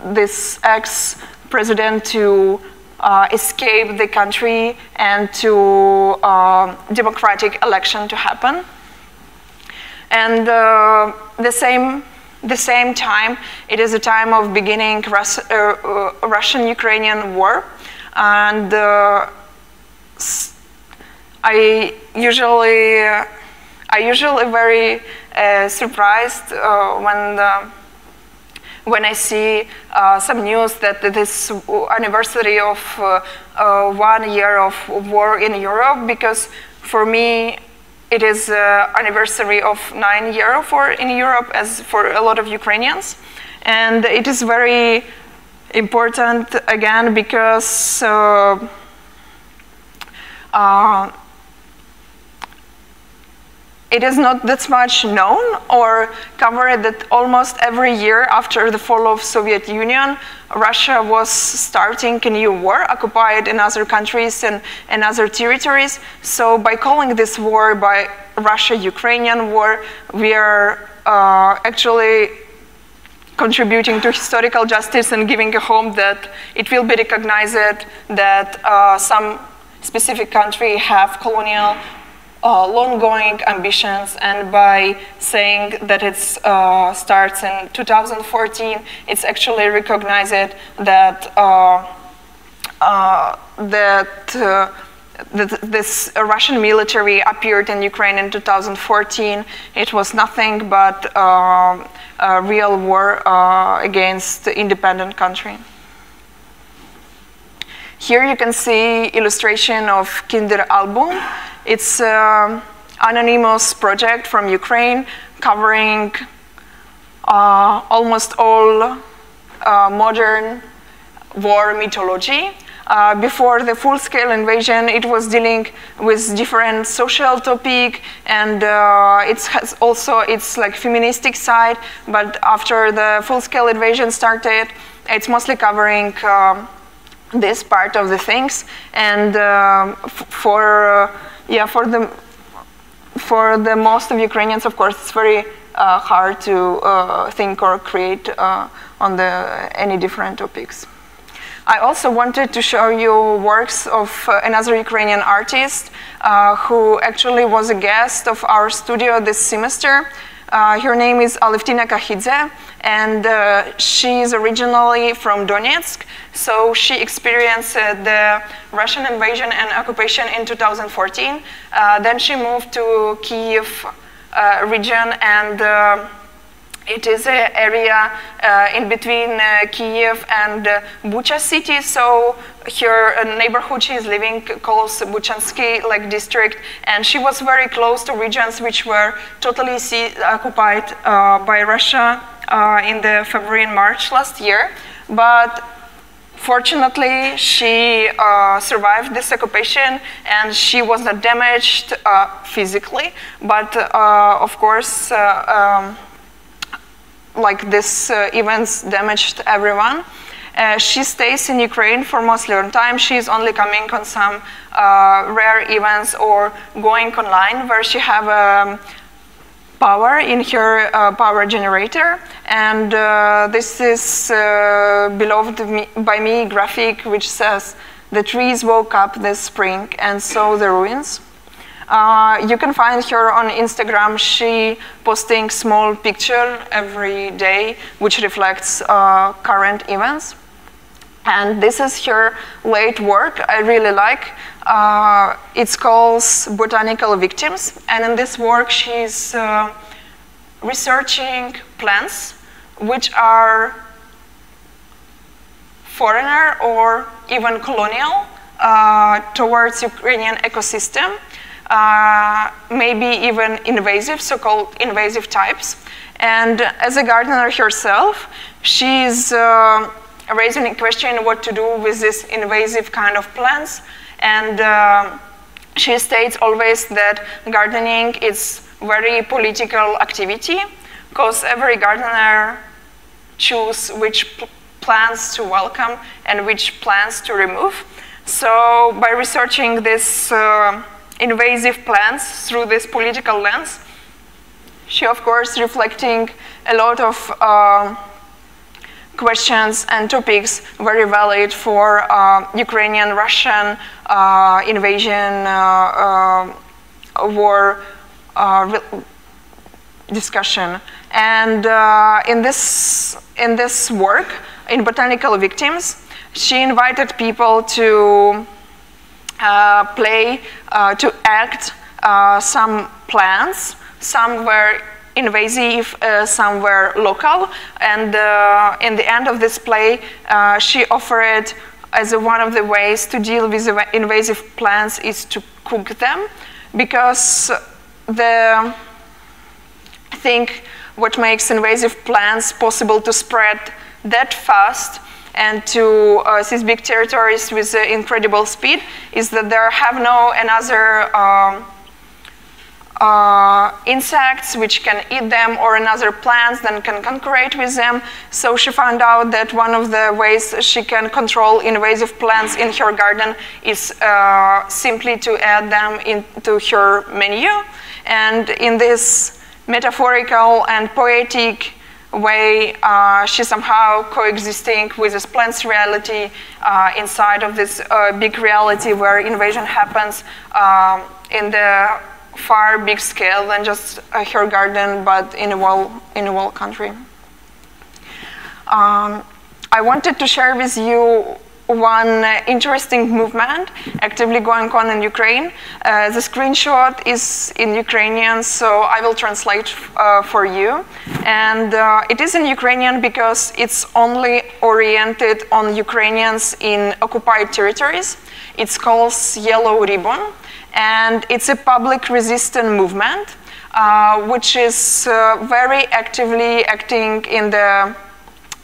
this ex-president to escape the country and to democratic election to happen. And the same time, it is a time of beginning Russian-Ukrainian war, and I usually very surprised when I see some news that this anniversary of 1 year of war in Europe, because for me it is anniversary of 9 years of war in Europe, as for a lot of Ukrainians, and it is very important again because it is not that much known or covered that almost every year after the fall of Soviet Union, Russia was starting a new war, occupied in other countries and other territories. So by calling this war by Russia-Ukrainian war, we are actually contributing to historical justice and giving a hope that it will be recognized that some specific country have colonial long-going ambitions, and by saying that it starts in 2014, it's actually recognized that this Russian military appeared in Ukraine in 2014. It was nothing but a real war against the independent country. Here you can see illustration of Kinder album. It's an anonymous project from Ukraine covering almost all modern war mythology. Before the full-scale invasion, it was dealing with different social topic, and it has also its like feministic side. But after the full-scale invasion started, it's mostly covering this part of the things, and for the most of Ukrainians, of course, it's very hard to think or create on any different topics. I also wanted to show you works of another Ukrainian artist who actually was a guest of our studio this semester. Her name is Alevtina Kahidze, and she is originally from Donetsk. So she experienced the Russian invasion and occupation in 2014. Then she moved to Kyiv region, and it is an area in between Kyiv and Bucha city. So her neighborhood she is living calls Buchansky like district, and she was very close to regions which were totally occupied by Russia in the February and March last year, but fortunately she survived this occupation and she was not damaged physically, but of course like this events damaged everyone. She stays in Ukraine for mostly on time. She's only coming on some rare events or going online where she have power in her power generator. And this is beloved by me graphic which says, "The trees woke up this spring and saw the ruins." You can find her on Instagram. She posting small picture every day which reflects current events. And this is her late work I really like. It's called Botanical Victims. And in this work she's researching plants which are foreigner or even colonial towards Ukrainian ecosystem. Maybe even invasive, so-called invasive types. And as a gardener herself, she's raising a question what to do with this invasive kind of plants. And she states always that gardening is very political activity, because every gardener chooses which plants to welcome and which plants to remove. So by researching this invasive plants through this political lens, she of course reflecting a lot of questions and topics very valid for Ukrainian-Russian invasion war discussion. And in this work, in Botanical Victims, she invited people to to act some plants. Some were invasive, some were local. And in the end of this play, she offered as one of the ways to deal with invasive plants is to cook them, because I think what makes invasive plants possible to spread that fast and to these big territories with incredible speed is that there have no another insects which can eat them or another plants that can concurrent with them. So she found out that one of the ways she can control invasive plants in her garden is simply to add them into her menu. And in this metaphorical and poetic way, she somehow coexisting with this plant's reality inside of this big reality where invasion happens in the far big scale than just her garden, but in a whole country. I wanted to share with you one interesting movement actively going on in Ukraine. The screenshot is in Ukrainian, so I will translate for you. And it is in Ukrainian because it's only oriented on Ukrainians in occupied territories. It's called Yellow Ribbon, and it's a public resistance movement, which is very actively acting in the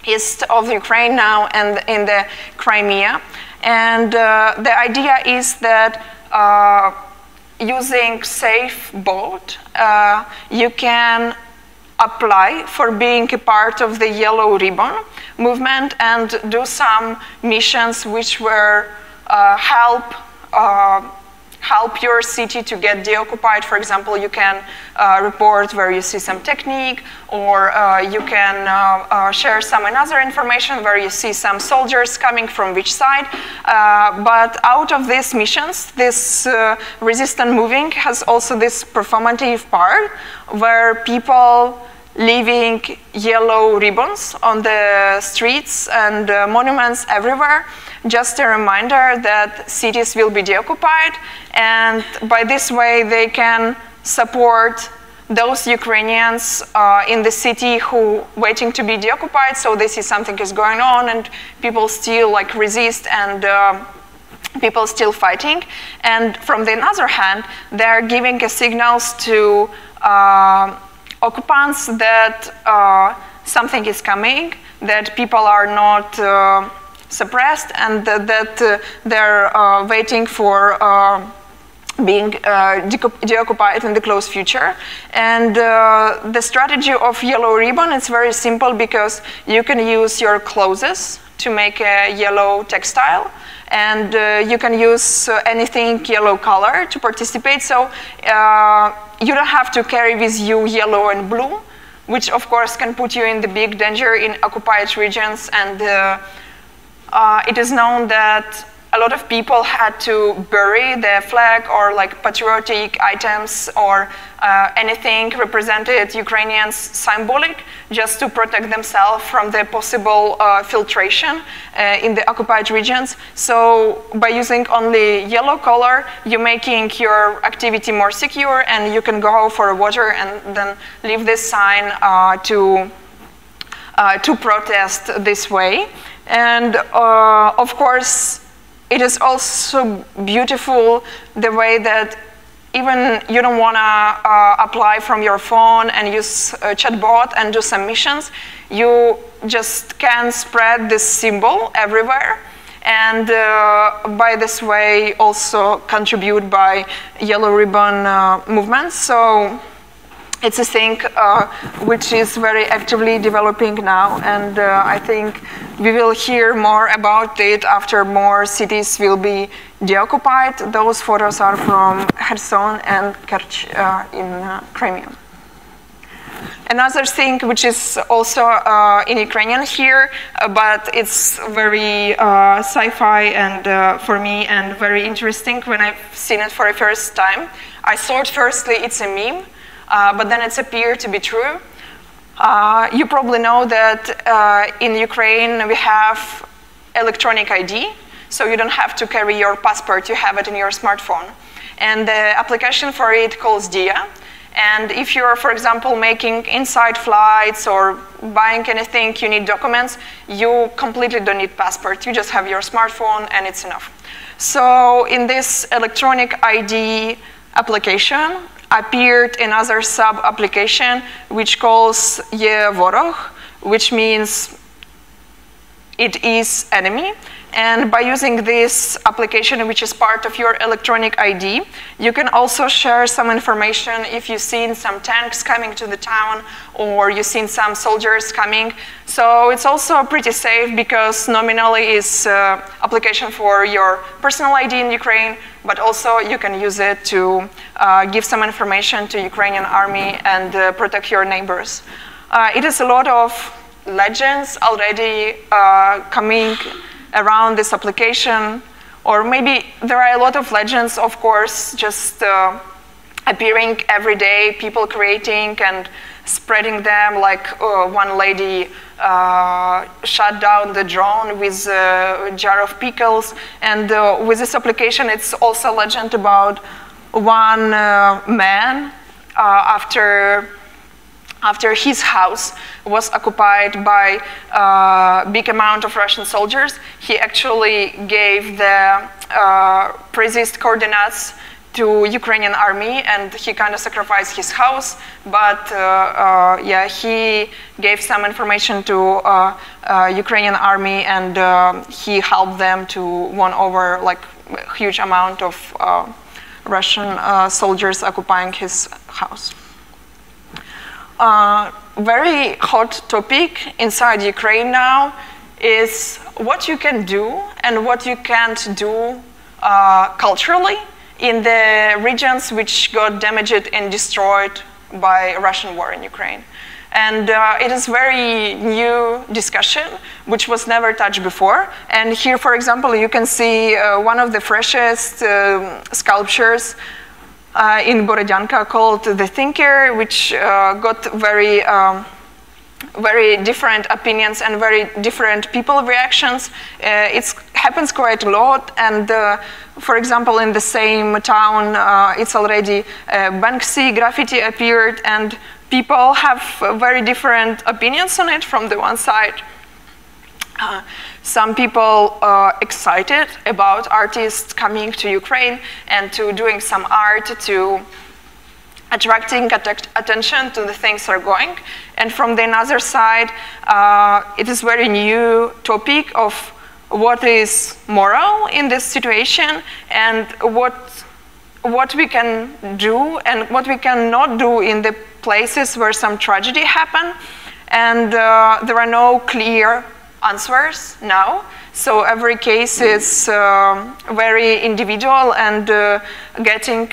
east of Ukraine now and in the Crimea. And the idea is that using safe boat, you can apply for being a part of the Yellow Ribbon movement and do some missions which were help your city to get deoccupied. For example, you can report where you see some technique, or you can share some another information where you see some soldiers coming from which side. But out of these missions, this resistant moving has also this performative part where people leaving yellow ribbons on the streets and monuments everywhere. Just a reminder that cities will be deoccupied, and by this way they can support those Ukrainians in the city who waiting to be deoccupied, so they see something is going on and people still like resist and people still fighting. And from the other hand, they're giving signals to occupants that something is coming, that people are not suppressed, and that they're waiting for being deoccupied in the close future. And the strategy of yellow ribbon is very simple, because you can use your clothes to make a yellow textile, and you can use anything yellow color to participate. So you don't have to carry with you yellow and blue, which of course can put you in the big danger in occupied regions. And it is known that a lot of people had to bury the flag or like patriotic items or anything represented Ukrainians symbolic, just to protect themselves from the possible filtration in the occupied regions. So by using only yellow color, you're making your activity more secure, and you can go for water and then leave this sign to protest this way. And of course, it is also beautiful the way that even you don't want to apply from your phone and use a chatbot and do submissions, you just can spread this symbol everywhere, and by this way also contribute by yellow ribbon movement. So it's a thing which is very actively developing now, and I think we will hear more about it after more cities will be deoccupied. Those photos are from Kherson and Kerch in Crimea. Another thing which is also in Ukrainian here, but it's very sci-fi and for me and very interesting when I've seen it for the first time. I thought firstly it's a meme, but then it's appeared to be true. You probably know that in Ukraine we have electronic ID, so you don't have to carry your passport, you have it in your smartphone. And the application for it calls Darja. And if you're, for example, making inside flights or buying anything, you need documents, you completely don't need passport. You just have your smartphone and it's enough. So in this electronic ID application appeared another sub-application which calls Ye Vorog, which means it is enemy. And by using this application, which is part of your electronic ID, you can also share some information if you've seen some tanks coming to the town or you've seen some soldiers coming. So it's also pretty safe because nominally it's an application for your personal ID in Ukraine, but also you can use it to give some information to Ukrainian army and protect your neighbors. It is a lot of legends already coming around this application, or maybe there are a lot of legends, of course, just appearing every day, people creating and spreading them, like one lady shut down the drone with a jar of pickles, and with this application it's also a legend about one man after his house was occupied by a big amount of Russian soldiers, he actually gave the precise coordinates to Ukrainian army, and he kind of sacrificed his house, but yeah, he gave some information to Ukrainian army, and he helped them to win over like a huge amount of Russian soldiers occupying his house. Very hot topic inside Ukraine now is what you can do and what you can't do culturally in the regions which got damaged and destroyed by Russian war in Ukraine. And it is very new discussion, which was never touched before. And here, for example, you can see one of the freshest sculptures in Borodyanka called The Thinker, which got very different opinions and very different people reactions. It happens quite a lot, and for example, in the same town, it's already Banksy graffiti appeared, and people have very different opinions on it from the one side. Some people are excited about artists coming to Ukraine and to doing some art to attracting attention to the things that are going. And from the other side, it is very new topic of what is moral in this situation and what we can do and what we cannot do in the places where some tragedy happen. And there are no clear answers now. So every case is very individual and getting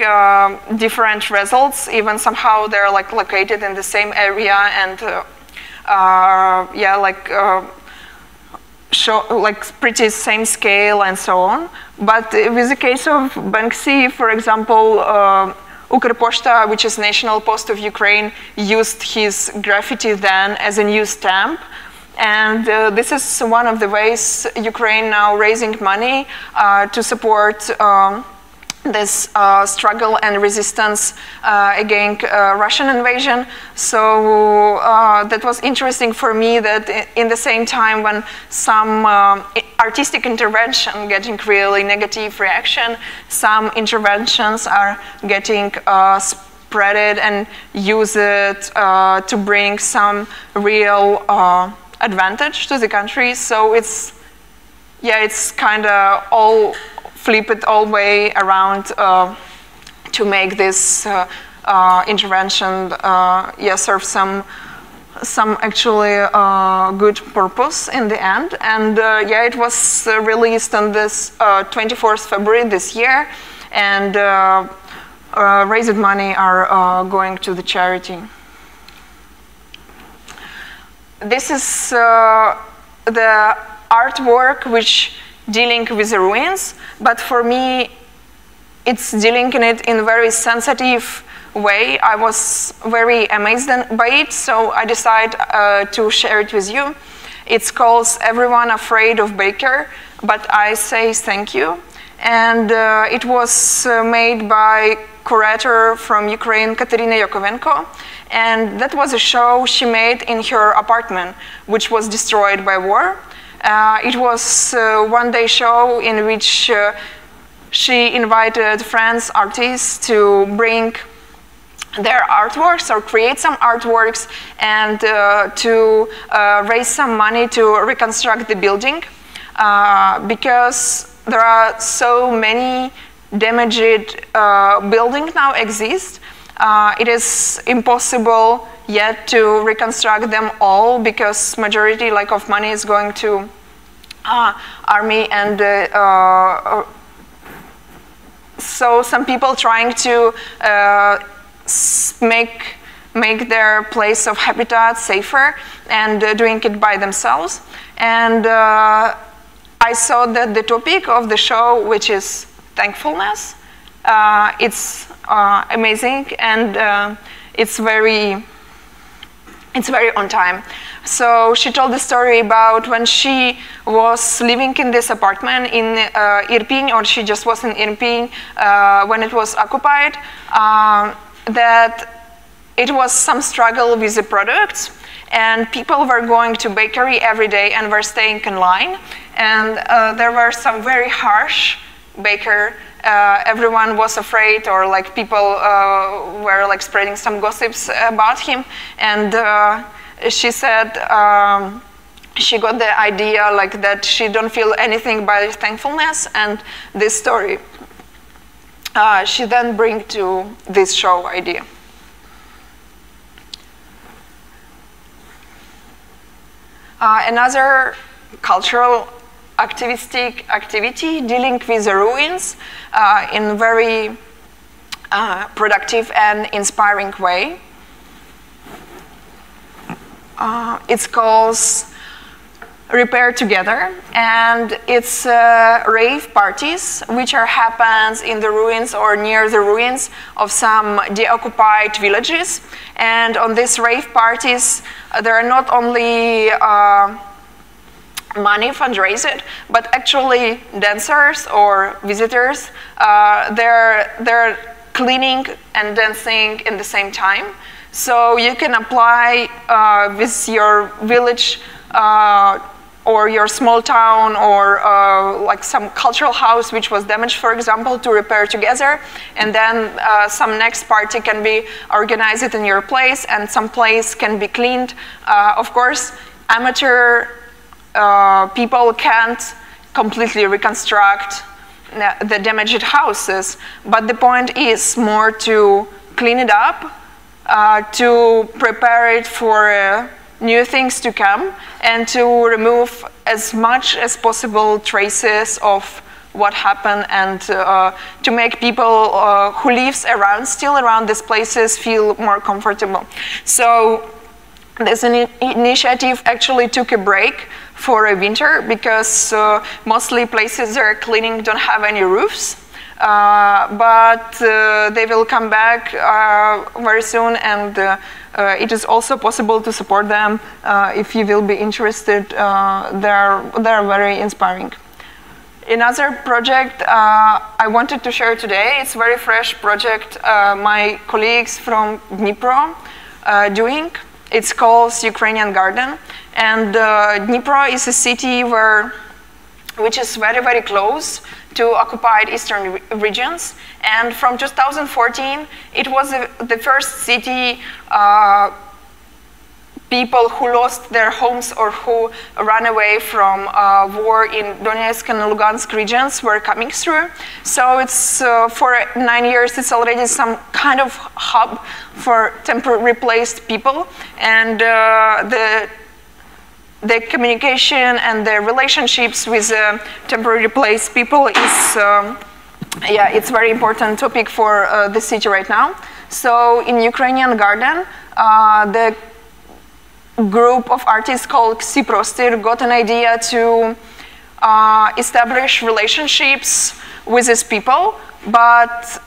different results. Even somehow they're like located in the same area and yeah, like show like pretty same scale and so on. But with the case of Banksy, for example, Ukrposhta, which is National Post of Ukraine, used his graffiti then as a new stamp. And this is one of the ways Ukraine now raising money to support this struggle and resistance against Russian invasion. So that was interesting for me that in the same time when some artistic intervention getting really negative reaction, some interventions are getting spreaded and used to bring some real advantage to the country. So it's, yeah, it's kind of all flip it all way around to make this intervention yeah, serve some actually good purpose in the end. And yeah, it was released on this 24th February this year, and raised money are going to the charity. This is the artwork which dealing with the ruins, but for me it's dealing in it in a very sensitive way. I was very amazed by it, so I decided to share it with you. It's called Everyone Afraid of Baker, but I say thank you. And it was made by curator from Ukraine, Katerina Yakovenko. And that was a show she made in her apartment, which was destroyed by war. It was a one-day show in which she invited friends, artists, to bring their artworks or create some artworks and to raise some money to reconstruct the building because there are so many damaged buildings now exist. It is impossible yet to reconstruct them all because majority like of money is going to army and so some people trying to make their place of habitat safer and doing it by themselves. And I saw that the topic of the show, which is thankfulness, it's amazing and it's very on time. So she told the story about when she was living in this apartment in Irpin, or she just was in Irpin when it was occupied, that it was some struggle with the products, and people were going to bakery every day and were staying in line, and there were some very harsh baker. Everyone was afraid, or like people were like spreading some gossips about him, and she said she got the idea like that she don't feel anything but thankfulness, and this story she then bring to this show idea. Another cultural activistic activity dealing with the ruins in a very productive and inspiring way. It's called Repair Together, and it's rave parties which happens in the ruins or near the ruins of some deoccupied villages. And on these rave parties there are not only money fundraised, but actually dancers or visitors, they're cleaning and dancing in the same time. So you can apply with your village or your small town, or like some cultural house which was damaged, for example, to repair together, and then some next party can be organized in your place, and some place can be cleaned. Of course, amateur people can't completely reconstruct the damaged houses, but the point is more to clean it up, to prepare it for new things to come, and to remove as much as possible traces of what happened, and to make people who lives still around these places feel more comfortable. So this initiative actually took a break for a winter, because mostly places they're cleaning don't have any roofs. But they will come back very soon, and it is also possible to support them if you will be interested. They're very inspiring. Another project I wanted to share today, it's a very fresh project my colleagues from Dnipro doing. It's called Ukrainian Garden, and Dnipro is a city which is very, very close to occupied eastern regions, and from 2014 it was the first city people who lost their homes or who ran away from war in Donetsk and Lugansk regions were coming through. So it's for 9 years it's already some kind of hub for temporarily placed people, and the communication and the relationships with temporarily placed people is, yeah, it's very important topic for the city right now. So in Ukrainian Garden, the group of artists called Ksi Prostir got an idea to establish relationships with these people, but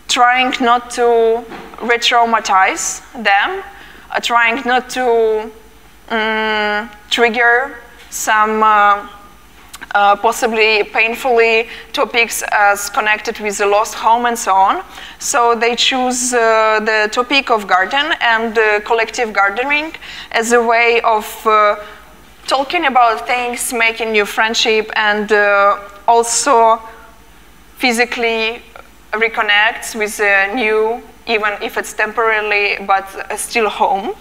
trying not to re-traumatize them, trying not to trigger some possibly painfully topics as connected with the lost home and so on. So they choose the topic of garden and collective gardening as a way of talking about things, making new friendship, and also physically reconnect with a new, even if it's temporarily, but still home,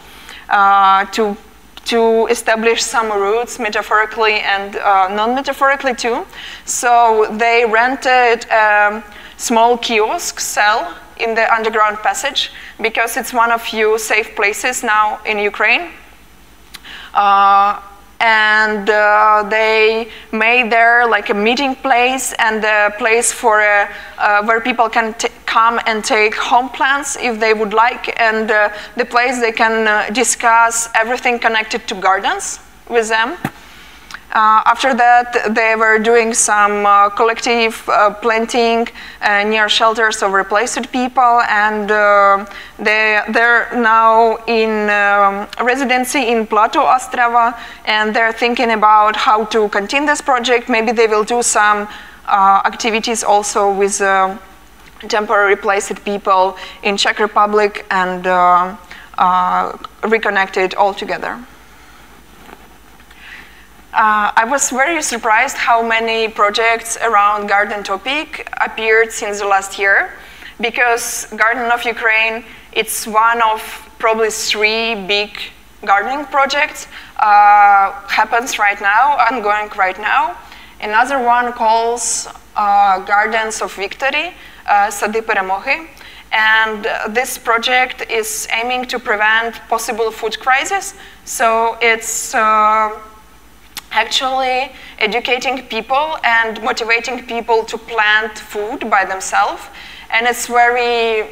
to establish some roots metaphorically and non-metaphorically too. So they rented a small kiosk cell in the underground passage, because it's one of few safe places now in Ukraine. And they made there like a meeting place and a place for where people can come and take home plants if they would like, and the place they can discuss everything connected to gardens with them. After that, they were doing some collective planting near shelters of replaced people, and they're now in residency in Plateau Ostrava, and they're thinking about how to continue this project. Maybe they will do some activities also with temporary replaced people in Czech Republic and reconnect it all together. I was very surprised how many projects around garden topic appeared since the last year, because Garden of Ukraine, it's one of probably 3 big gardening projects happens right now, ongoing right now. Another one calls Gardens of Victory, Sady Peremohy, and this project is aiming to prevent possible food crisis. So it's actually educating people and motivating people to plant food by themselves, and it's very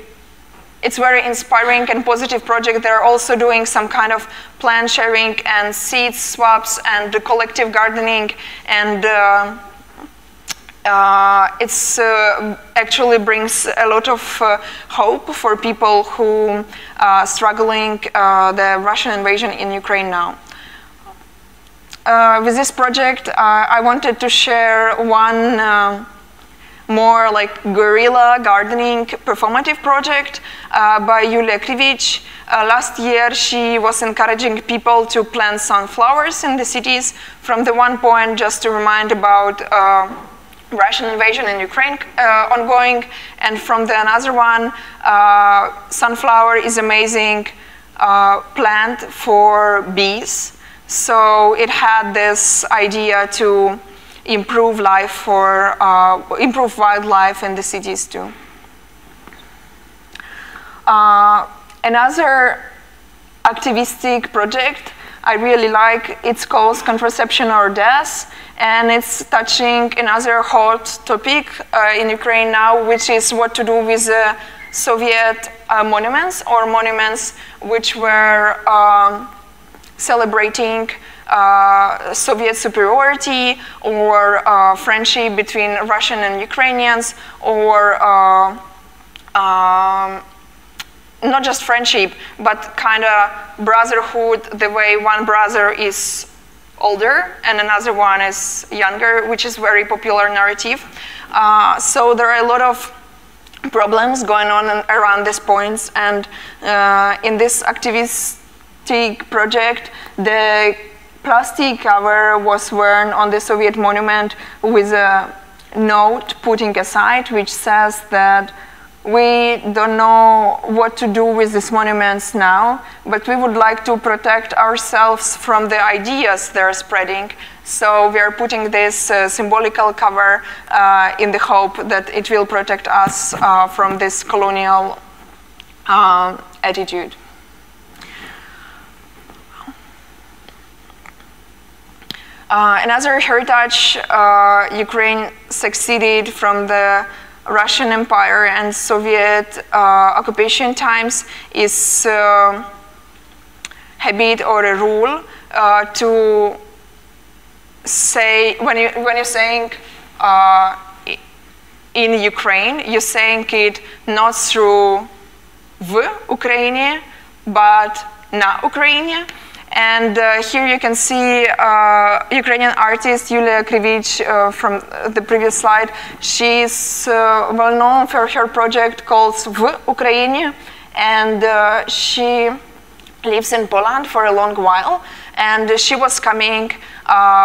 inspiring and positive project. They're also doing some kind of plant sharing and seed swaps and collective gardening, and it's actually brings a lot of hope for people who are struggling the Russian invasion in Ukraine now. With this project, I wanted to share one more like guerrilla gardening performative project by Yulia Krivich. Last year, she was encouraging people to plant sunflowers in the cities. From the one point, just to remind about Russian invasion in Ukraine ongoing, and from the another one, sunflower is amazing plant for bees. So it had this idea to improve life for improve wildlife in the cities too. Another activistic project I really like, it's called Contraception or Death, and it's touching another hot topic in Ukraine now, which is what to do with Soviet monuments, or monuments which were celebrating Soviet superiority, or friendship between Russian and Ukrainians, or not just friendship, but kind of brotherhood, the way one brother is older and another one is younger, which is very popular narrative. So there are a lot of problems going on around these points, and in this activistic project, the plastic cover was worn on the Soviet monument with a note putting aside, which says that we don't know what to do with these monuments now, but we would like to protect ourselves from the ideas they're spreading. So we are putting this symbolical cover in the hope that it will protect us from this colonial attitude. Another heritage Ukraine succeeded from the Russian Empire and Soviet occupation times is habit or a rule to say, when you're saying in Ukraine, you're saying it not through v Ukrainie, but na Ukrainie. And here you can see Ukrainian artist Yulia Krivich from the previous slide. She's well known for her project called V Ukrainie, and she lives in Poland for a long while. And she was coming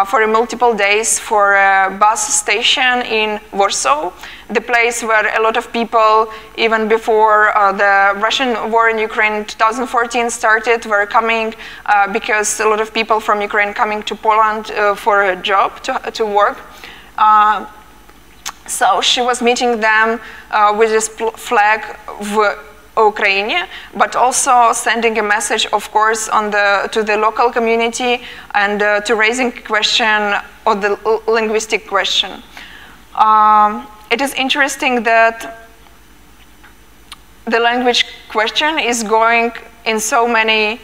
for multiple days for a bus station in Warsaw, the place where a lot of people, even before the Russian war in Ukraine in 2014 started, were coming because a lot of people from Ukraine coming to Poland for a job, to work. So she was meeting them with this flag v Ukraine, but also sending a message, of course, to the local community and to raising question or the linguistic question. It is interesting that the language question is going in so many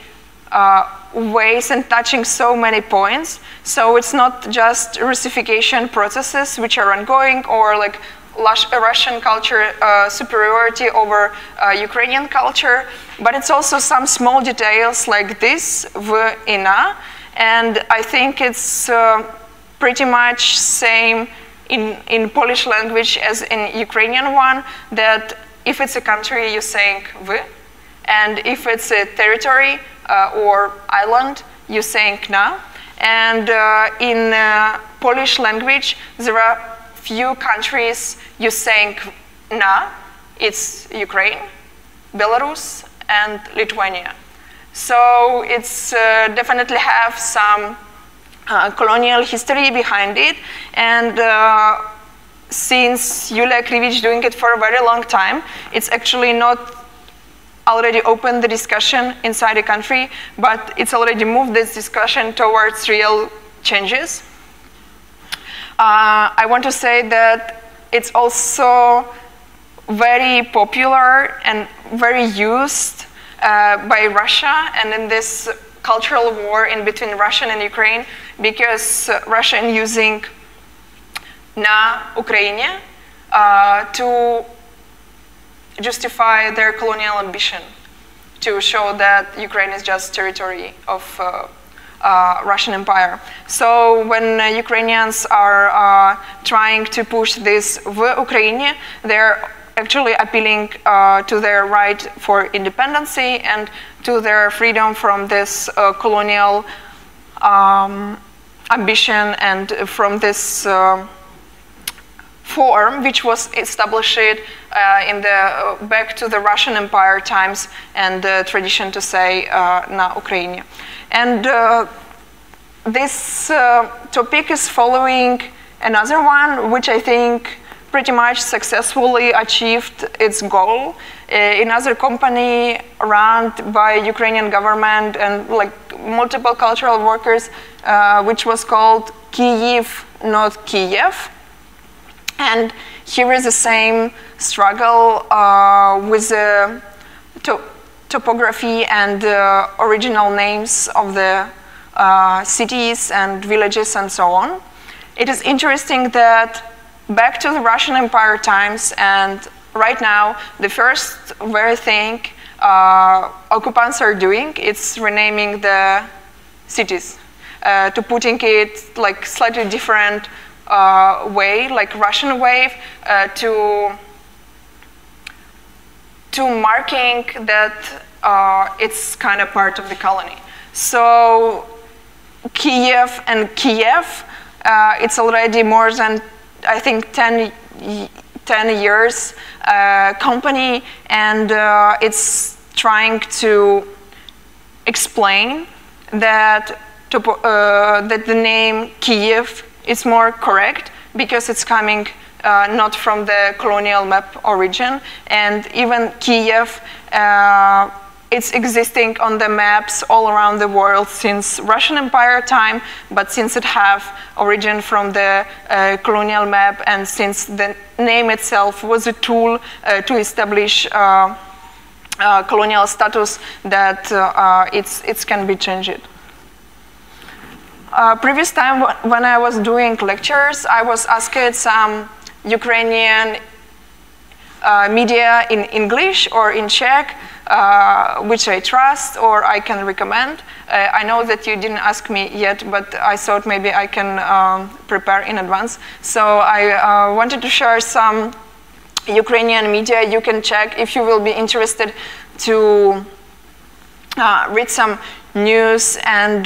ways and touching so many points. So it's not just Russification processes which are ongoing, or like Russian culture superiority over Ukrainian culture, but it's also some small details like this, v ina, and I think it's pretty much same in Polish language as in Ukrainian one, that if it's a country, you're saying v, and if it's a territory or island, you're saying na, and in Polish language, there are few countries you saying na, it's Ukraine, Belarus, and Lithuania. So it's definitely have some colonial history behind it, and since Yulia Krivich doing it for a very long time, it's actually not already opened the discussion inside the country, but it's already moved this discussion towards real changes. I want to say that it's also very popular and very used by Russia, and in this cultural war in between Russia and Ukraine, because Russia is using na Ukraine to justify their colonial ambition, to show that Ukraine is just territory of Russian Empire. So when Ukrainians are trying to push this в Украине, they're actually appealing to their right for independency and to their freedom from this colonial ambition and from this form which was established in the back to the Russian Empire times and the tradition to say na Ukrainie. And this topic is following another one which I think pretty much successfully achieved its goal. Another company run by Ukrainian government and like multiple cultural workers, which was called Kyiv, not Kiev. And here is the same struggle with the topography and original names of the cities and villages and so on. It is interesting that back to the Russian Empire times and right now, the first very thing occupants are doing is renaming the cities to putting it like slightly different way, like Russian way, to marking that it's kind of part of the colony. So Kiev and Kiev, it's already more than, I think, 10 years company, and it's trying to explain that that the name Kiev is more correct because it's coming not from the colonial map origin, and even Kiev it's existing on the maps all around the world since Russian Empire time, but since it have origin from the colonial map and since the name itself was a tool to establish colonial status, that it can be changed. Previous time when I was doing lectures, I was asked some Ukrainian media in English or in Czech, which I trust or I can recommend. I know that you didn't ask me yet, but I thought maybe I can prepare in advance. So I wanted to share some Ukrainian media you can check if you will be interested to read some news and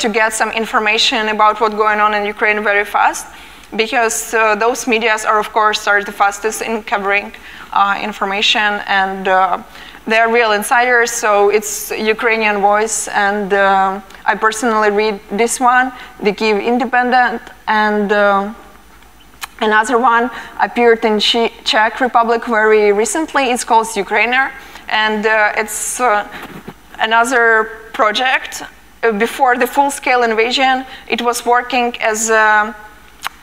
to get some information about what's going on in Ukraine very fast, because those medias are, of course, the fastest in covering information, and they're real insiders, so it's Ukrainian voice. And I personally read this one, the Kyiv Independent, and another one appeared in Czech Republic very recently. It's called Ukrainer, and it's another project. Before the full-scale invasion, it was working as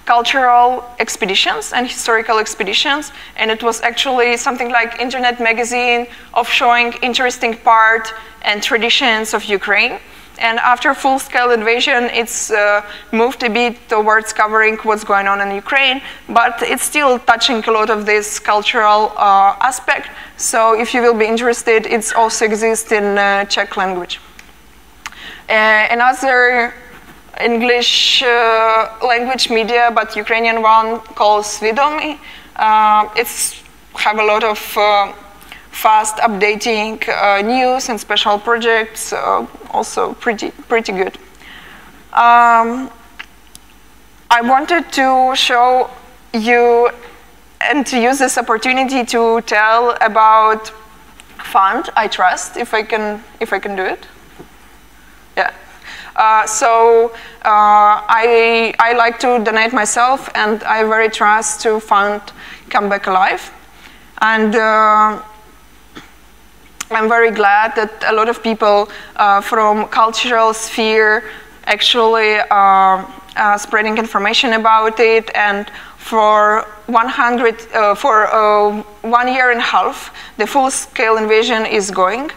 cultural expeditions and historical expeditions, and it was actually something like internet magazine of showing interesting part and traditions of Ukraine. And after full-scale invasion, it's moved a bit towards covering what's going on in Ukraine, but it's still touching a lot of this cultural aspect. So if you will be interested, it also exists in Czech language. Another English language media, but Ukrainian one, called Svedomi. It's have a lot of fast updating news and special projects, also pretty good. I wanted to show you and to use this opportunity to tell about fund I trust, if I can do it. Yeah. So I like to donate myself, and I very trust to fund Come Back Alive. And I'm very glad that a lot of people from cultural sphere actually spreading information about it. And for 1 year and a half, the full-scale invasion is going.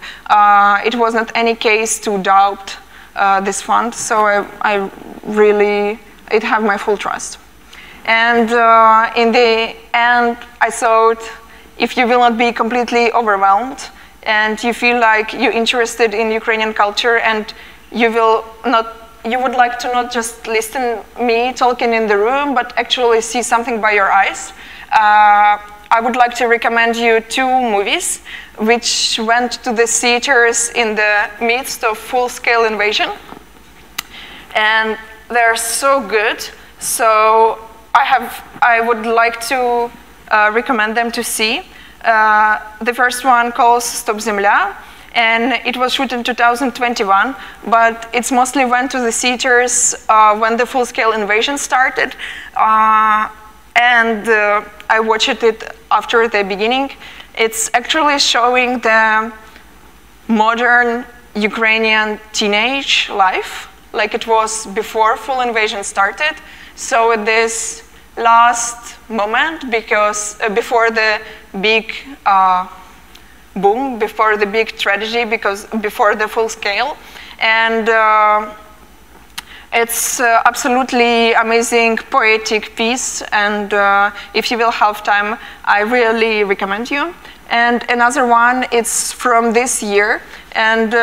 It was not any case to doubt this fund, so I really, it have my full trust. And in the end, I thought, if you will not be completely overwhelmed and you feel like you're interested in Ukrainian culture and you will not you would like to not just listen me talking in the room, but actually see something by your eyes, I would like to recommend you 2 movies which went to the theaters in the midst of full-scale invasion. And they're so good, so I would like to recommend them to see. The first one calls Stop Zemlya, and it was shot in 2021, but it's mostly went to the theaters when the full-scale invasion started, and I watched it after the beginning. It's actually showing the modern Ukrainian teenage life, like it was before full invasion started. So at this last moment, because before the big boom, before the big tragedy, because before the full scale, and it's absolutely amazing poetic piece, and if you will have time, I really recommend you. And another one, it's from this year, and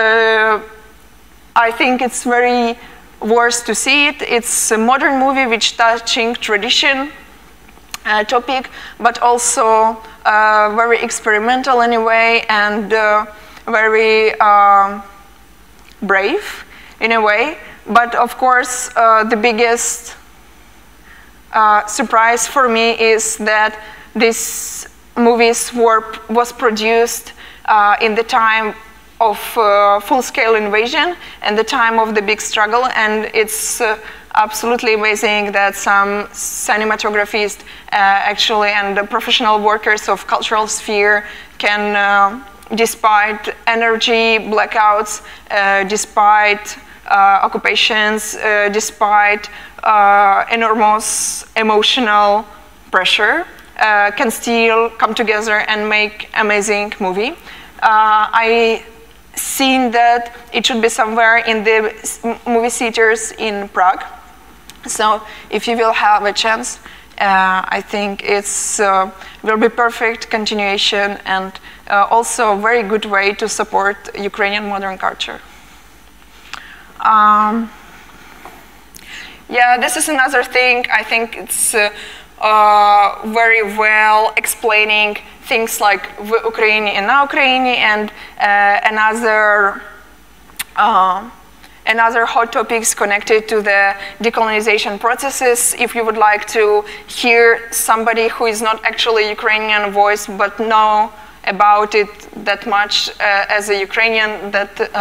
I think it's very worth to see it. It's a modern movie which touching tradition topic, but also very experimental in a way, and very brave in a way. But of course, the biggest surprise for me is that this movie was produced in the time of full-scale invasion and the time of the big struggle, and it's absolutely amazing that some cinematographers actually and the professional workers of cultural sphere can, despite energy blackouts, despite occupations, despite enormous emotional pressure, can still come together and make amazing movie. I seen that it should be somewhere in the movie theaters in Prague. So if you will have a chance, I think it's will be perfect continuation and also a very good way to support Ukrainian modern culture. Yeah, this is another thing. I think it's very well explaining things like в Ukraine and на Ukraine, and another hot topics connected to the decolonization processes. If you would like to hear somebody who is not actually Ukrainian voice but know about it that much as a Ukrainian, that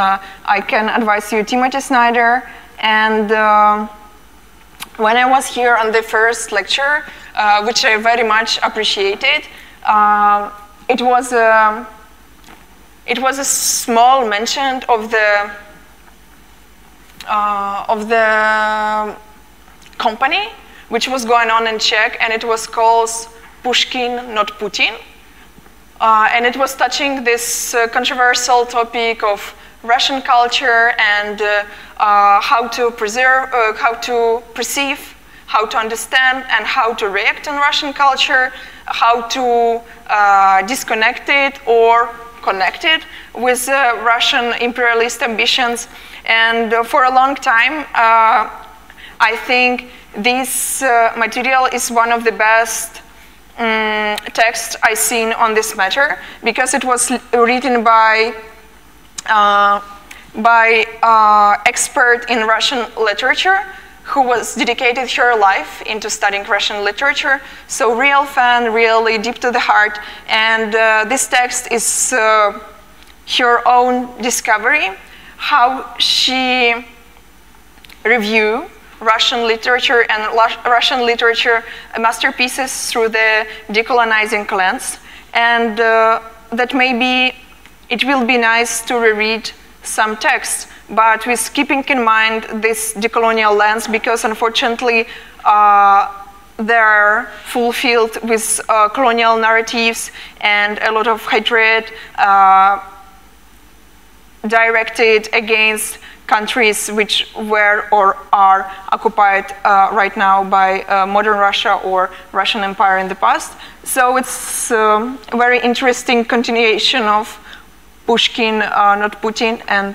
I can advise you Timothy Snyder. And when I was here on the first lecture, which I very much appreciated, it was a small mention of the company which was going on in Czech, and it was called Pushkin, not Putin. And it was touching this controversial topic of Russian culture and how to preserve, how to perceive, how to understand, and how to react in Russian culture, how to disconnect it or connect it with Russian imperialist ambitions. And for a long time, I think this material is one of the best texts I've seen on this matter, because it was written by expert in Russian literature who was dedicated her life into studying Russian literature. So real fan, really deep to the heart. And this text is her own discovery, how she reviewed Russian literature and Russian literature masterpieces through the decolonizing lens. And that maybe it will be nice to reread some texts, but with keeping in mind this decolonial lens, because unfortunately they're fulfilled with colonial narratives and a lot of hatred directed against countries which were or are occupied right now by modern Russia or Russian Empire in the past. So it's a very interesting continuation of Pushkin, not Putin, and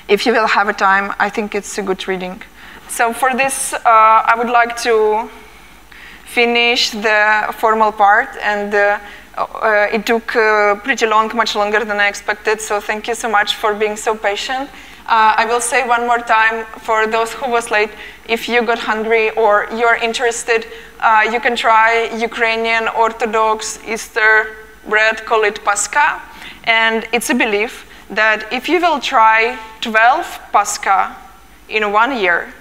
if you will have a time, I think it's a good reading. So for this, I would like to finish the formal part, and it took pretty long, much longer than I expected, so thank you so much for being so patient. I will say one more time, for those who was late, if you got hungry or you're interested, you can try Ukrainian Orthodox Easter bread, call it Pascha, and it's a belief that if you will try 12 Pascha in 1 year,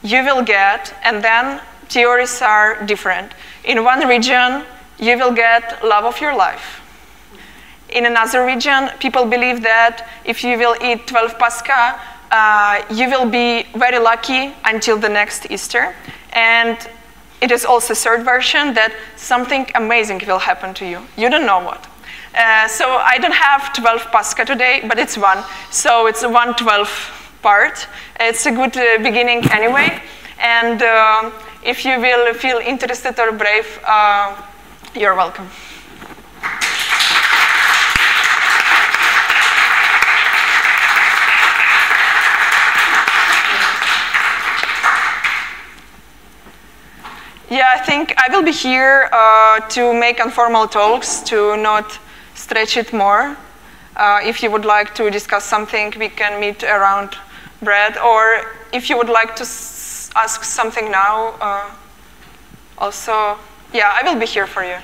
you will get, and then theories are different. In one region, you will get love of your life. In another region, people believe that if you will eat 12 Pascha, you will be very lucky until the next Easter. And it is also a third version that something amazing will happen to you. You don't know what. So I don't have 12 Pascha today, but it's one. So it's a 1/12 part. It's a good beginning anyway. And if you will feel interested or brave, you're welcome. Yeah, I think I will be here to make informal talks, to not stretch it more. If you would like to discuss something, we can meet around bread, or if you would like to ask something now, also, yeah, I will be here for you.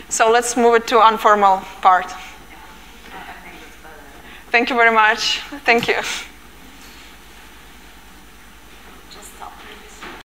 So let's move it to informal part. Thank you very much. Thank you. Just stop, please.